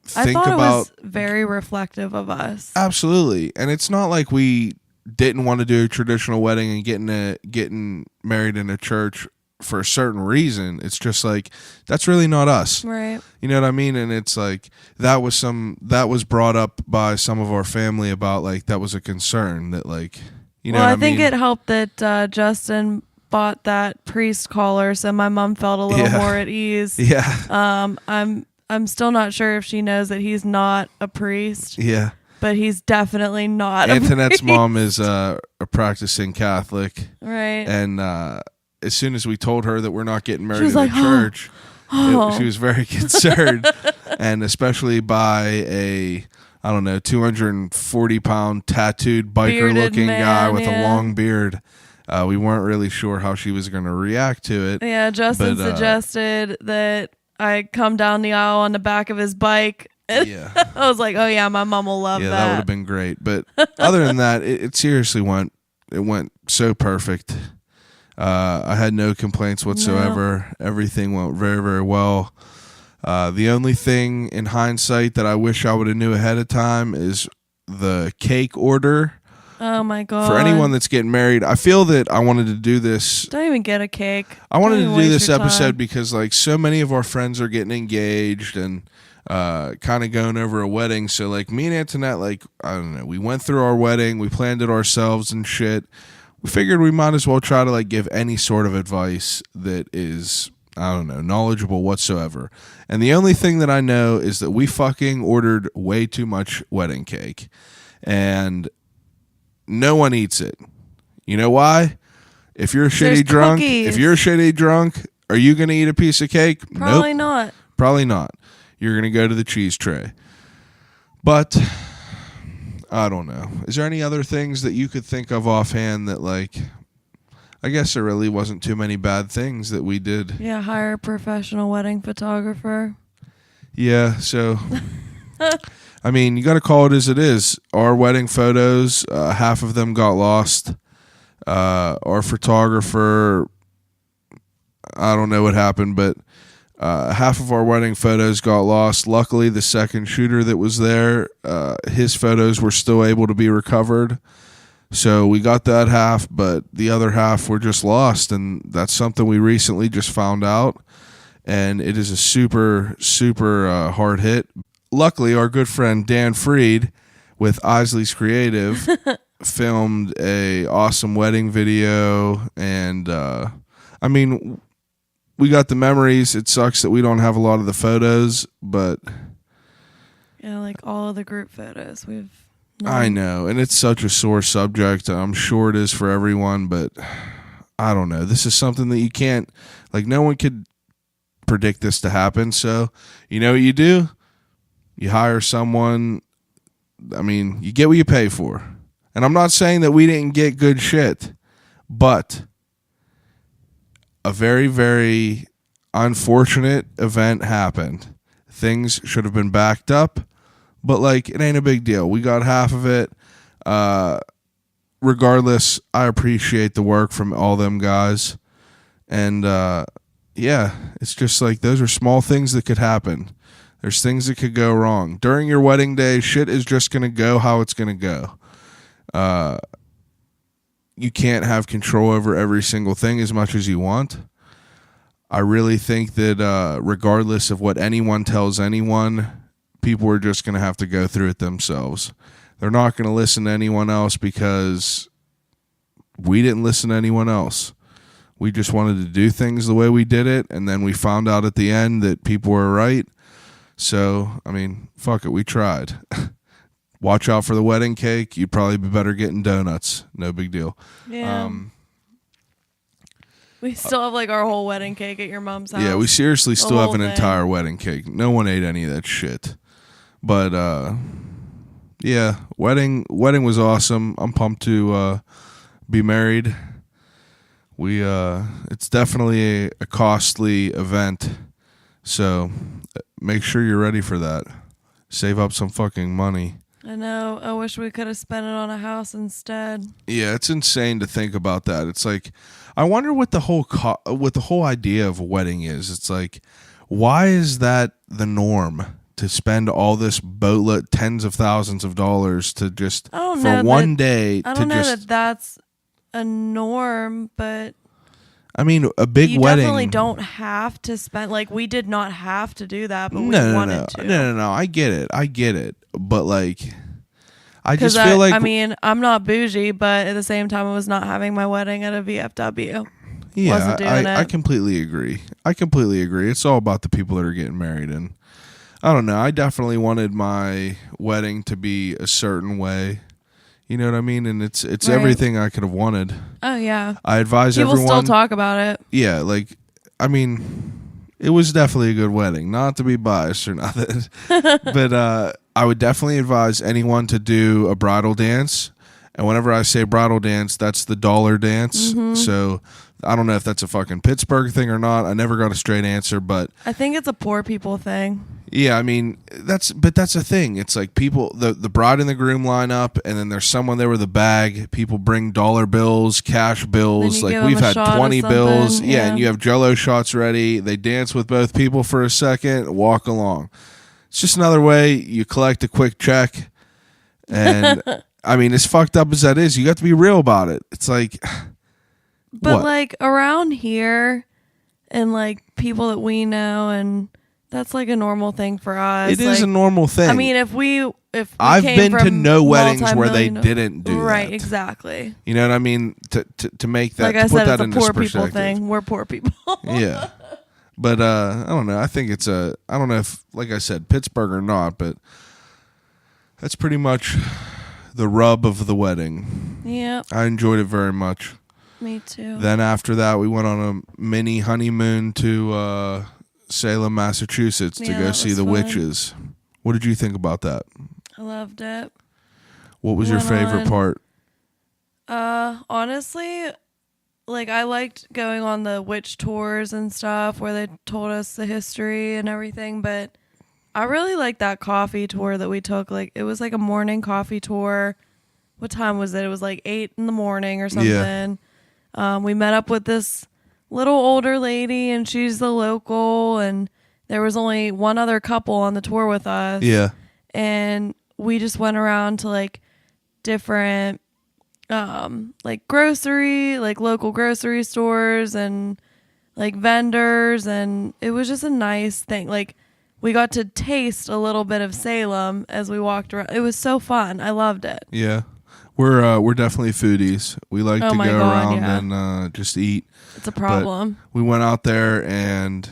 think I thought about it was very reflective of us. Absolutely. And it's not like we didn't want to do a traditional wedding and getting married in a church for a certain reason. It's just like that's really not us. Right. You know what I mean? And it's like that was brought up by some of our family about like that was a concern that like you know what I think mean? it helped that Justin bought that priest collar, so my mom felt a little more at ease. Yeah. I'm still not sure if she knows that he's not a priest. Yeah. But he's definitely not Antonette's mom is a practicing Catholic. Right. And as soon as we told her that we're not getting married in like, a church, she was very concerned. And especially by a, I don't know, 240-pound tattooed biker-looking guy with a long beard. We weren't really sure how she was going to react to it. Yeah, Justin suggested that I come down the aisle on the back of his bike. Yeah. I was like, oh yeah, my mom will love that. Yeah, that would have been great. But other than that, it seriously went so perfect. I had no complaints whatsoever. No. Everything went very, very well. The only thing in hindsight that I wish I would have knew ahead of time is the cake order. Oh my God. For anyone that's getting married, I feel that I wanted to do this. Don't even get a cake. I wanted to do this episode because like so many of our friends are getting engaged and kind of going over a wedding. So like me and Antonette, like, I don't know, we went through our wedding, we planned it ourselves and shit. We figured we might as well try to like give any sort of advice that is, I don't know, knowledgeable whatsoever. And the only thing that I know is that we fucking ordered way too much wedding cake. And no one eats it. You know why? If you're a shitty drunk, are you going to eat a piece of cake? Probably not. Probably not. You're going to go to the cheese tray. But I don't know. Is there any other things that you could think of offhand that, like, I guess there really wasn't too many bad things that we did. Yeah, hire a professional wedding photographer. Yeah, so I mean, you got to call it as it is. Our wedding photos, half of them got lost. Our photographer, I don't know what happened, but half of our wedding photos got lost. Luckily, the second shooter that was there, his photos were still able to be recovered. So we got that half, but the other half were just lost, and that's something we recently just found out, and it is a super, super hard hit. Luckily, our good friend Dan Freed with Isley's Creative filmed a awesome wedding video, and I mean, we got the memories. It sucks that we don't have a lot of the photos, but yeah, like all of the group photos we've. I know, and it's such a sore subject. I'm sure it is for everyone, but I don't know. This is something that you can't, like, no one could predict this to happen. So, you know what you do? You hire someone. I mean, you get what you pay for. And I'm not saying that we didn't get good shit, but a very, very unfortunate event happened. Things should have been backed up. But, like, it ain't a big deal. We got half of it. Regardless, I appreciate the work from all them guys. And, yeah, it's just like those are small things that could happen. There's things that could go wrong. During your wedding day, shit is just going to go how it's going to go. You can't have control over every single thing as much as you want. I really think that regardless of what anyone tells anyone, people are just going to have to go through it themselves. They're not going to listen to anyone else because we didn't listen to anyone else. We just wanted to do things the way we did it, and then we found out at the end that people were right. So, I mean, fuck it, we tried. Watch out for the wedding cake. You'd probably be better getting donuts. No big deal. Yeah. We still have, like, our whole wedding cake at your mom's house. Yeah, we seriously still have an thing. entire wedding cake. No one ate any of that shit. But, yeah, wedding was awesome. I'm pumped to be married. It's definitely a costly event, so make sure you're ready for that. Save up some fucking money. I know. I wish we could have spent it on a house instead. Yeah, it's insane to think about that. It's like, I wonder what the whole idea of a wedding is. It's like, why is that the norm? To spend all this boatload, tens of thousands of dollars to just for one day. I don't know that that's a norm, but I mean, a big you wedding. You definitely don't have to spend. Like, we did not have to do that, but we wanted to. No. I get it. But, like, I just feel like, I mean, I'm not bougie, but at the same time, I was not having my wedding at a VFW. Yeah, Wasn't doing it. I completely agree. It's all about the people that are getting married, and I don't know. I definitely wanted my wedding to be a certain way. You know what I mean? And it's right. Everything I could have wanted. Oh, yeah. I advise everyone. People still talk about it. Yeah, like, I mean, it was definitely a good wedding. Not to be biased or nothing. But I would definitely advise anyone to do a bridal dance. And whenever I say bridal dance, that's the dollar dance. Mm-hmm. So I don't know if that's a fucking Pittsburgh thing or not. I never got a straight answer, but I think it's a poor people thing. Yeah, I mean, that's a thing. It's like people, the bride and the groom line up, and then there's someone there with a bag. People bring dollar bills, cash bills. Like, we've had 20 bills. Yeah, and you have Jell-O shots ready. They dance with both people for a second, walk along. It's just another way you collect a quick check. And I mean, as fucked up as that is, you got to be real about it. It's like, but what? Like, around here, and like people that we know, and that's like a normal thing for us. It is a normal thing. I mean, if we I've been to no weddings where they didn't do right, that. Exactly. You know what I mean? To make that, like I to put said, that it's a poor people thing. We're poor people. Yeah. But I don't know. I think it's I don't know if, like I said, Pittsburgh or not, but that's pretty much the rub of the wedding. Yeah. I enjoyed it very much. Me too. Then after that, we went on a mini honeymoon to Salem, Massachusetts to go see the witches. What did you think about that? I loved it. What was your favorite part? Honestly, like I liked going on the witch tours and stuff where they told us the history and everything, but I really liked that coffee tour that we took. Like it was like a morning coffee tour. What time was it? It was like 8 in the morning or something. Yeah. We met up with this little older lady and she's the local, and there was only one other couple on the tour with us. Yeah. And we just went around to like different like local grocery stores and like vendors, and it was just a nice thing. Like we got to taste a little bit of Salem as we walked around. It was so fun. I loved it. Yeah. We're definitely foodies. We like to go around and just eat. It's a problem. But we went out there, and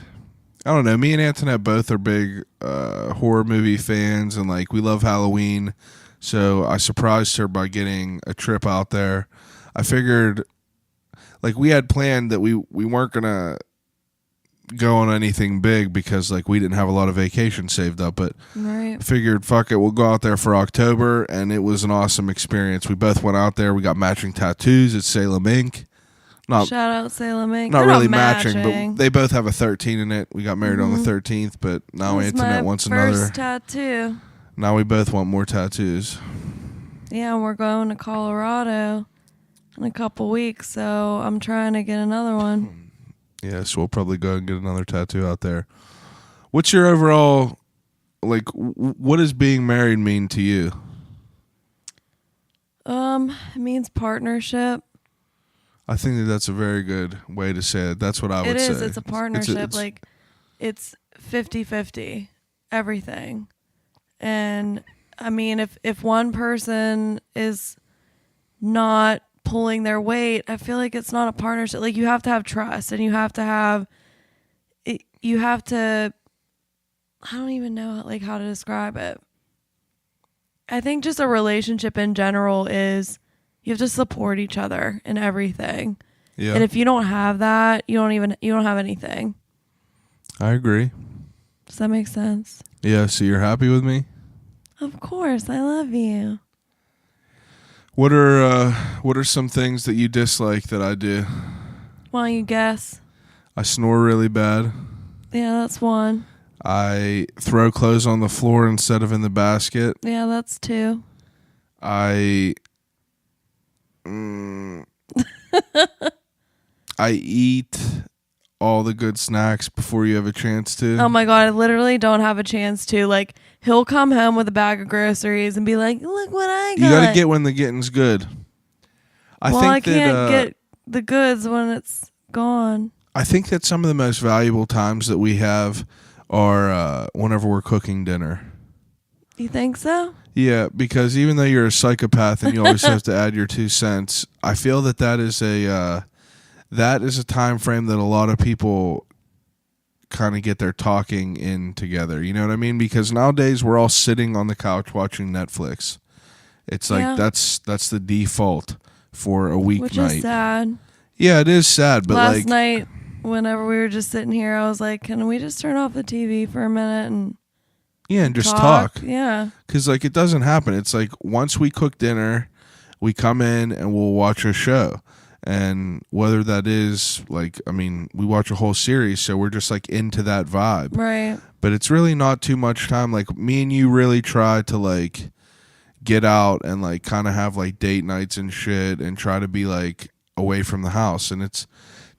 I don't know, me and Antonette both are big horror movie fans, and like we love Halloween. So I surprised her by getting a trip out there. I figured, like, we had planned that we weren't going to go on anything big because, like, we didn't have a lot of vacation saved up. But I figured, fuck it, we'll go out there for October, and it was an awesome experience. We both went out there. We got matching tattoos at Salem Inc. Shout out Salem Inc. Not really matching, but they both have a 13 in it. We got married on the 13th, but now Antonette wants another. First tattoo. Now we both want more tattoos. Yeah, and we're going to Colorado in a couple weeks, so I'm trying to get another one. Yeah, so we'll probably go and get another tattoo out there. What's your overall, like, what does being married mean to you? It means partnership. I think that's a very good way to say it. That's what I would say. It is. It's a partnership. Like, it's 50-50, everything. And I mean, if one person is not pulling their weight, I feel like it's not a partnership. Like you have to have trust, and you have to, I don't even know like how to describe it. I think just a relationship in general is you have to support each other in everything. Yeah. And if you don't have that, you don't have anything. I agree. Does that make sense? Yeah, so you're happy with me? Of course, I love you. What are some things that you dislike that I do? Why don't you guess? I snore really bad. Yeah, that's one. I throw clothes on the floor instead of in the basket. Yeah, that's two. I eat all the good snacks before you have a chance to. Oh my God, I literally don't have a chance to. Like, he'll come home with a bag of groceries and be like, look what I got. You got to get when the getting's good. I can't get the goods when it's gone. I think that some of the most valuable times that we have are whenever we're cooking dinner. You think so? Yeah, because even though you're a psychopath and you always have to add your 2 cents, I feel that is a time frame that a lot of people kind of get their talking in together. You know what I mean? Because nowadays we're all sitting on the couch watching Netflix. It's like that's the default for a weeknight. Which is sad. Yeah, it is sad. But last night, whenever we were just sitting here, I was like, "Can we just turn off the TV for a minute and just talk?" Yeah, because like it doesn't happen. It's like once we cook dinner, we come in and we'll watch a show. And whether that is like, I mean, we watch a whole series, so we're just like into that vibe. Right. But it's really not too much time. Like me and you really try to like get out and like kind of have like date nights and shit and try to be like away from the house. And it's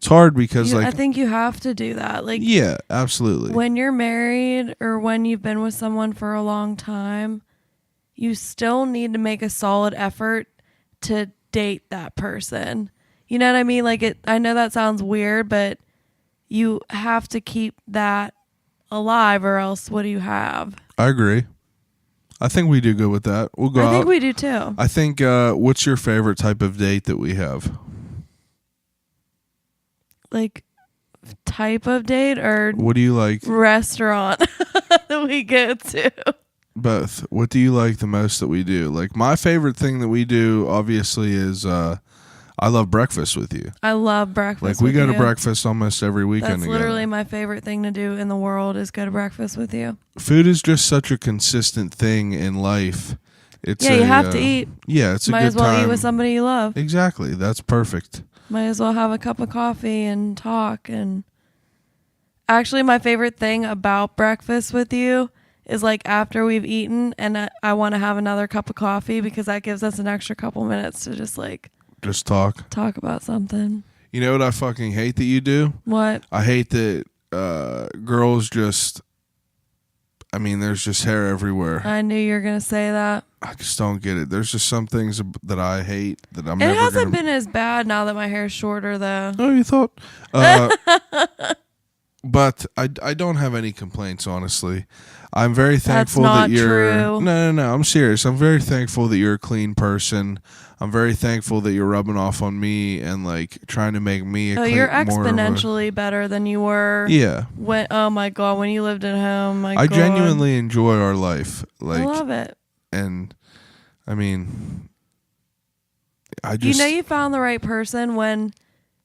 hard because like, I think you have to do that. Like, yeah, absolutely. When you're married or when you've been with someone for a long time, you still need to make a solid effort to date that person. You know what I mean? Like I know that sounds weird, but you have to keep that alive, or else what do you have? I agree. I think we do good with that. We'll go out. I think we do too. I think, what's your favorite type of date that we have? Like type of date or what do you like? Restaurant that we go to. Both. What do you like the most that we do? Like my favorite thing that we do obviously is I love breakfast with you. I love breakfast. Like we with go you. to breakfast almost every weekend That's together. literally my favorite thing to do in the world is go to breakfast with you. Food is just such a consistent thing in life. It's you have to eat. Yeah, it's a Might good as well time. eat with somebody you love. Exactly. That's perfect. Might as well have a cup of coffee and talk. And actually, my favorite thing about breakfast with you is like after we've eaten and I want to have another cup of coffee because that gives us an extra couple minutes to just talk about something. You know what I fucking hate that you do? What? I hate that girls just, I mean, there's just hair everywhere. I knew you were going to say that. I just don't get it. There's just some things that I hate that I'm It never hasn't gonna... been as bad now that my hair's shorter, though. Oh, you thought? But I don't have any complaints, honestly. I'm very thankful That's not that you're... true. No, I'm serious. I'm very thankful that you're a clean person. I'm very thankful that you're rubbing off on me and like trying to make me a You're more of a- exponentially better than you were. Yeah. Oh my God, when you lived at home. I genuinely enjoy our life. Like, I love it. And I mean, I just... You found the right person when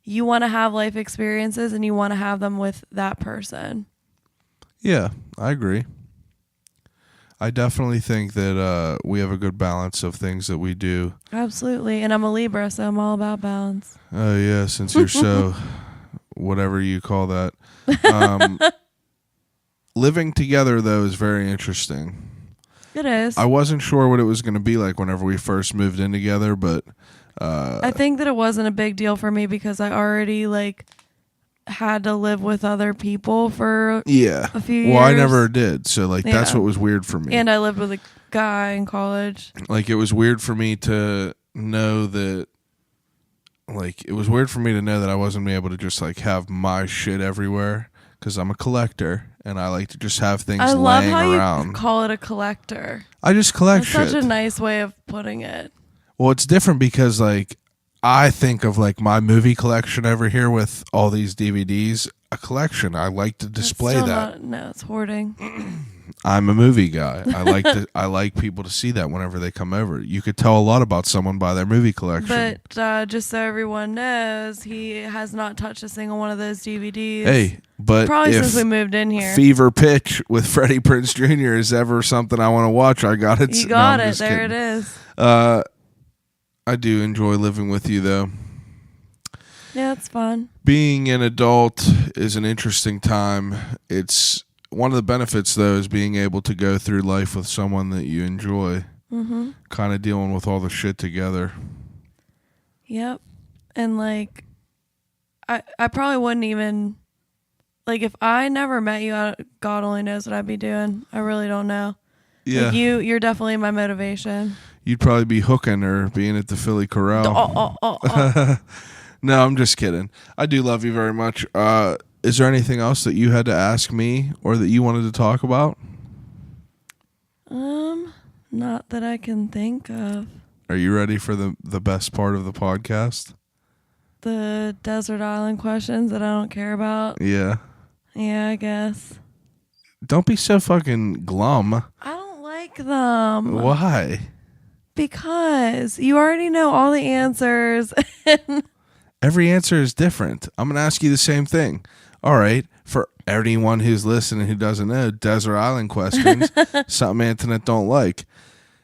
you want to have life experiences and you want to have them with that person. Yeah, I agree. I definitely think that we have a good balance of things that we do. Absolutely. And I'm a Libra, so I'm all about balance. Oh, yeah, since you're so, whatever you call that. Living together, though, is very interesting. It is. I wasn't sure what it was going to be like whenever we first moved in together, but... I think that it wasn't a big deal for me because I already, had to live with other people for a few years. Well, I never did, so, that's what was weird for me. And I lived with a guy in college. It was weird for me to know that... it was weird for me to know that I wasn't able to just, have my shit everywhere, because I'm a collector, and I like to just have things laying around. I love how you call it a collector. I just collect shit. That's such a nice way of putting it. Well, it's different because, I think of, my movie collection over here with all these DVDs, a collection. I like to display that. No, it's hoarding. I'm a movie guy. I like people to see that whenever they come over. You could tell a lot about someone by their movie collection. But just so everyone knows, he has not touched a single one of those DVDs. Hey, but probably if since we moved in here. Fever Pitch with Freddie Prinze Jr. is ever something I want to watch, I got it. You got it. There it is. I do enjoy living with you, though. Yeah, it's fun. Being an adult is an interesting time. It's one of the benefits, though, is being able to go through life with someone that you enjoy. Mm-hmm. Kind of dealing with all the shit together. Yep. And, I probably wouldn't even... if I never met you, God only knows what I'd be doing. I really don't know. Yeah. You're definitely my motivation. You'd probably be hooking or being at the Philly Corral. No, I'm just kidding. I do love you very much. Is there anything else that you had to ask me or that you wanted to talk about? Not that I can think of. Are you ready for the best part of the podcast? The desert island questions that I don't care about? Yeah. Yeah, I guess. Don't be so fucking glum. I don't like them. Why? Because you already know all the answers. Every answer is different. I'm going to ask you the same thing. All right. For anyone who's listening who doesn't know, desert island questions, something Antonette don't like.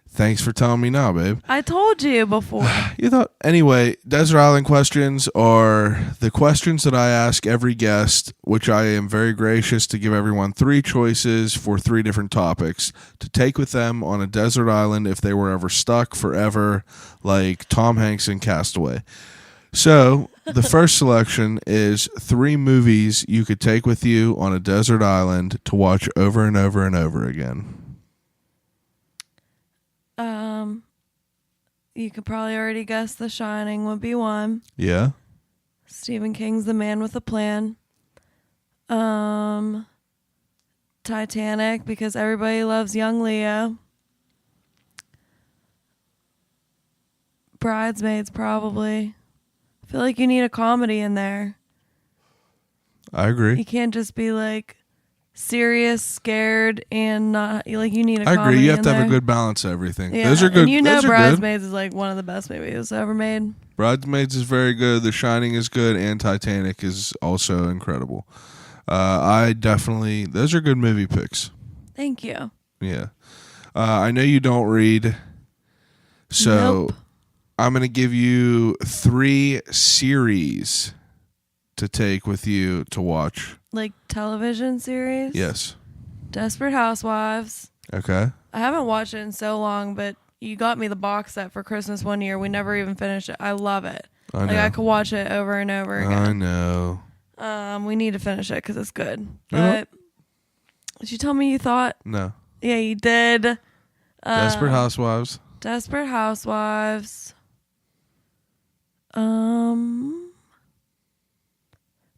Thanks for telling me now, babe. I told you before. You thought... Anyway, desert island questions are the questions that I ask every guest, which I am very gracious to give everyone 3 choices for 3 different topics to take with them on a desert island if they were ever stuck forever, like Tom Hanks in Castaway. So, the first selection is 3 movies you could take with you on a desert island to watch over and over and over again. You could probably already guess The Shining would be one. Yeah. Stephen King's The Man with a Plan. Titanic, because everybody loves young Leo. Bridesmaids, probably. I feel like you need a comedy in there. I agree. You can't just be serious, scared, and not like you need a I comedy agree. You have in to have there. a good balance of everything. Yeah. Those are good. And you know, Those are good. Bridesmaids is like one of the best movies ever made. Bridesmaids is very good. The Shining is good, and Titanic is also incredible. I definitely. Those are good movie picks. Thank you. Yeah. I know you don't read, so Nope. I'm going to give you 3 series to take with you to watch. Like television series? Yes. Desperate Housewives. Okay. I haven't watched it in so long, but you got me the box set for Christmas one year. We never even finished it. I love it. I know. Like I could watch it over and over I again. know. We need to finish it because it's good. You know But did you tell me you thought? No. Yeah, you did. Desperate Housewives. Desperate Housewives.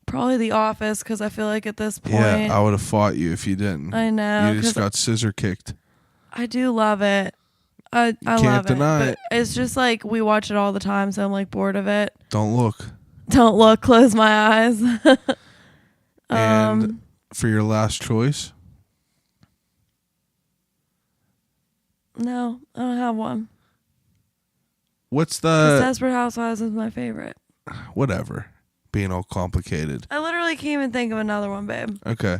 Probably The Office because I feel like at this point. Yeah, I would have fought you if you didn't. I know. You just 'cause got scissor kicked. I do love it. I Can't love deny it. it. But it's just like we watch it all the time, so I'm like bored of it. Don't look. Don't look, close my eyes. And for your last choice, No, I don't have one. what's 'Cause the Desperate Housewives is my favorite. whatever? Being all complicated. I literally can't even think of another one, babe. Okay.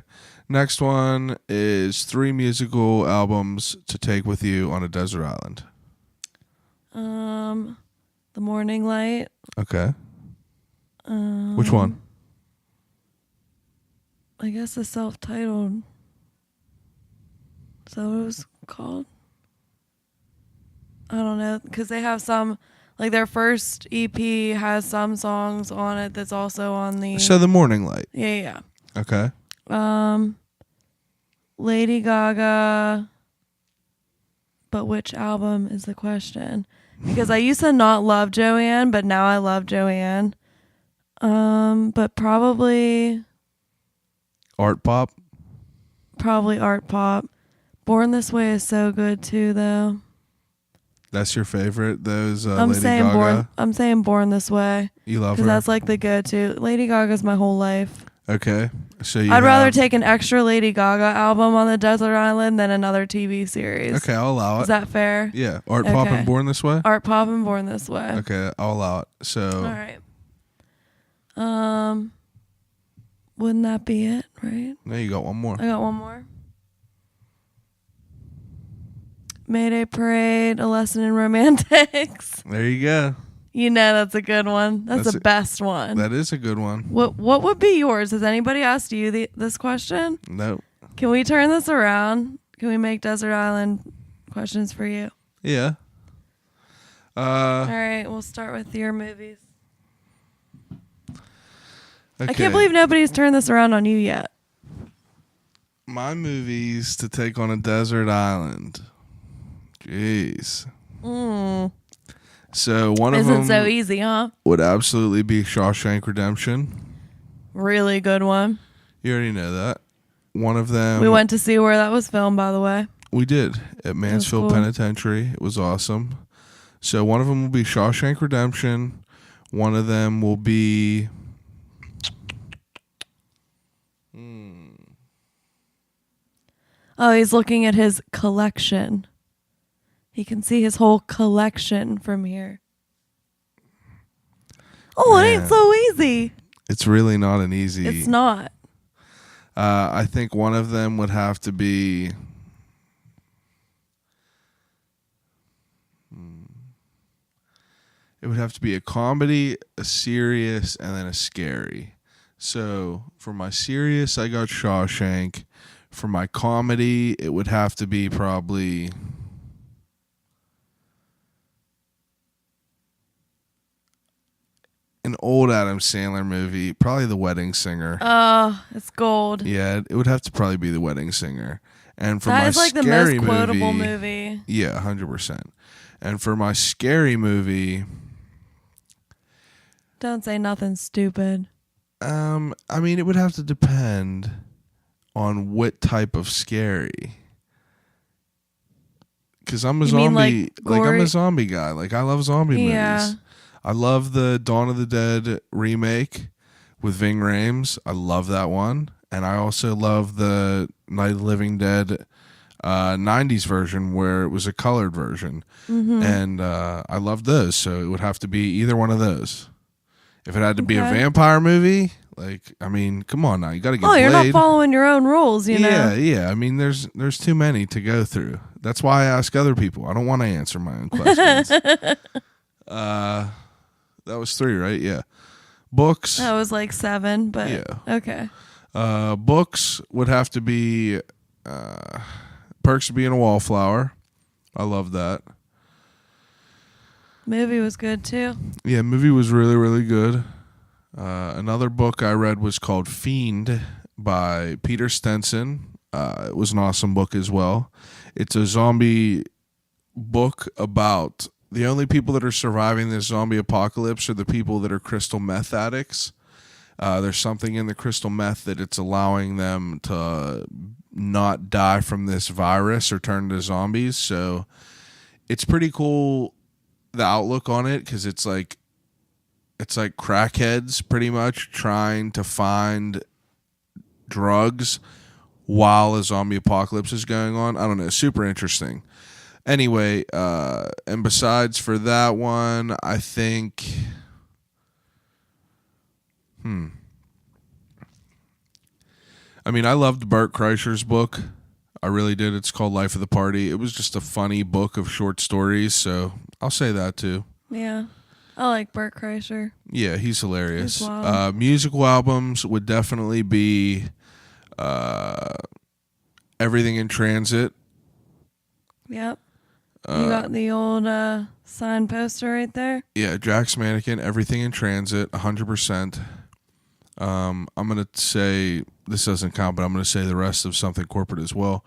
Next one is 3 musical albums to take with you on a desert island. The Morning Light. Okay. Which one? I guess the self-titled. Is that what it was called? I don't know, because they have some, like their first EP has some songs on it that's also on the. So the Morning Light. Yeah. Okay. Lady Gaga. But which album is the question? Because I used to not love Joanne, but now I love Joanne. But probably Art pop. Art pop. Born This Way is so good too, though. That's your favorite. Those I'm Lady saying Gaga. I'm saying Born This Way You love her. because that's like the go-to. Lady Gaga's my whole life. Okay. So you I'd rather have- take an extra Lady Gaga album on the desert island than another TV series. Okay, I'll allow it. Is that fair? Yeah. Art pop Okay. and Born This Way? Art pop and Born This Way. Okay, I'll allow it. So All right. Wouldn't that be it, right? now you got one more. I got one more. Mayday Parade, A Lesson in Romantics. There you go. You know that's a good one. That's That's the a- best one. That is a good one. What would be yours? Has anybody asked you this question? Nope. Can we turn this around? Can we make Desert Island questions for you? Yeah. All right, we'll start with your movies. Okay. I can't believe nobody's turned this around on you yet. My movies to take on a desert island. Jeez. So one of Isn't them so easy, huh? would absolutely be Shawshank Redemption. Really good one. You already know that. One of them We went to see where that was filmed, by the way. We did at Mansfield cool. Penitentiary. It was awesome. So one of them will be Shawshank Redemption. One of them will be Oh, he's looking at his collection. He can see his whole collection from here. Oh, it ain't Man. so easy. It's really not an easy. It's not. I think one of them would have to be. It would have to be a comedy, a serious, and then a scary. So for my serious, I got Shawshank. For my comedy, it would have to be probably. An old Adam Sandler movie, probably The Wedding Singer. Oh, it's gold. Yeah, it would have to probably be The Wedding Singer. And for That my is like the scary most quotable movie, movie. yeah, 100%. And for my scary movie, Don't say nothing stupid. I mean, it would have to depend on what type of scary. Because I'm a You mean, zombie, like, I'm gory- a zombie guy. Like I love zombie Yeah. movies. I love the Dawn of the Dead remake with Ving Rhames. I love that one. And I also love the Night of the Living Dead 90s version where it was a colored version. And I love those, so it would have to be either one of those. If it had to be a vampire movie, like, I mean, come on now, you got to get you're Blade. not following your own rules, you know? Yeah. I mean, there's too many to go through. That's why I ask other people. I don't want to answer my own questions. That was 3, right? Yeah. Books. That was like 7, but Yeah. okay. Books would have to be Perks of Being a Wallflower. I love that. Movie was good too. Yeah, movie was really, really good. Another book I read was called Fiend by Peter Stenson. It was an awesome book as well. It's a zombie book about the only people that are surviving this zombie apocalypse are the people that are crystal meth addicts. There's something in the crystal meth that it's allowing them to not die from this virus or turn to zombies. So it's pretty cool, the outlook on it, because it's like crackheads pretty much trying to find drugs while a zombie apocalypse is going on. I don't know, super interesting. Anyway, and besides for that one, I think I mean, I loved Bert Kreischer's book. I really did. It's called Life of the Party. It was just a funny book of short stories, so I'll say that too. Yeah. I like Bert Kreischer. Yeah, he's hilarious. He's wild. Musical albums would definitely be Everything in Transit. Yep. You got the old sign poster right there? Yeah, Jack's Mannequin, Everything in Transit, 100%. I'm going to say, this doesn't count, but I'm going to say the rest of Something Corporate as well.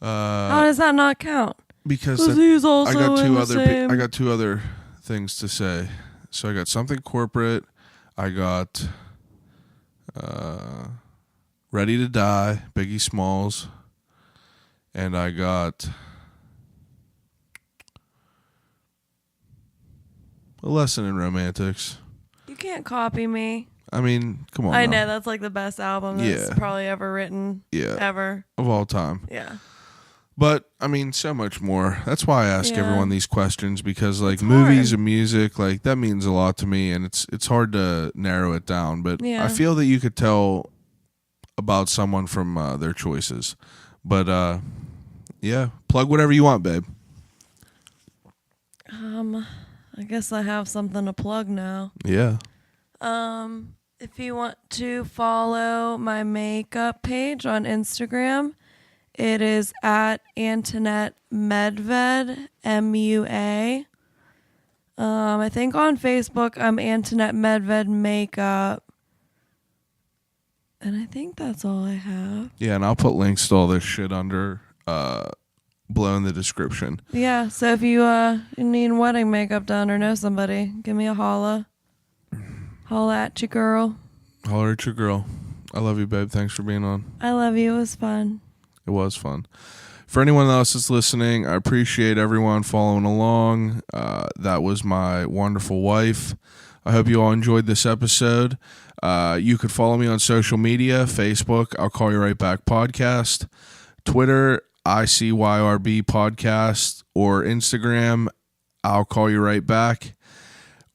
How does that not count? Because he's also I got in the same. I got 2 other things to say. So I got Something Corporate, I got Ready to Die, Biggie Smalls, and I got A Lesson in Romantics. You can't copy me. I mean, come on. I now. know, that's like the best album that's probably ever written. Yeah. Ever. Of all time. Yeah. But, I mean, so much more. That's why I ask everyone these questions, because, like, It's movies hard. and music, like, that means a lot to me, and it's hard to narrow it down. But Yeah. I feel that you could tell about someone from their choices. But, yeah, plug whatever you want, babe. I guess I have something to plug now. Yeah. If you want to follow my makeup page on Instagram, it is at Antonette Medved, MUA. I think on Facebook I'm Antonette Medved Makeup. And I think that's all I have. Yeah, and I'll put links to all this shit under below in the description. Yeah, so if you need wedding makeup done or know somebody, give me a holla. Holla at you, girl. Holler at your girl. I love you, babe. Thanks for being on. I love you. It was fun. It was fun. For anyone else that's listening, I appreciate everyone following along. That was my wonderful wife. I hope you all enjoyed this episode. You could follow me on social media, Facebook, I'll Call You Right Back Podcast, Twitter, ICYRB Podcast, or Instagram, I'll Call You Right Back.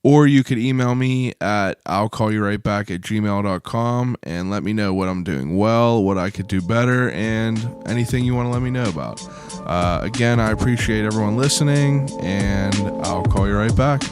Or you could email me at I'llCallYouRightBack@gmail.com and let me know what I'm doing well, what I could do better, and anything you want to let me know about. Again, I appreciate everyone listening, and I'll call you right back.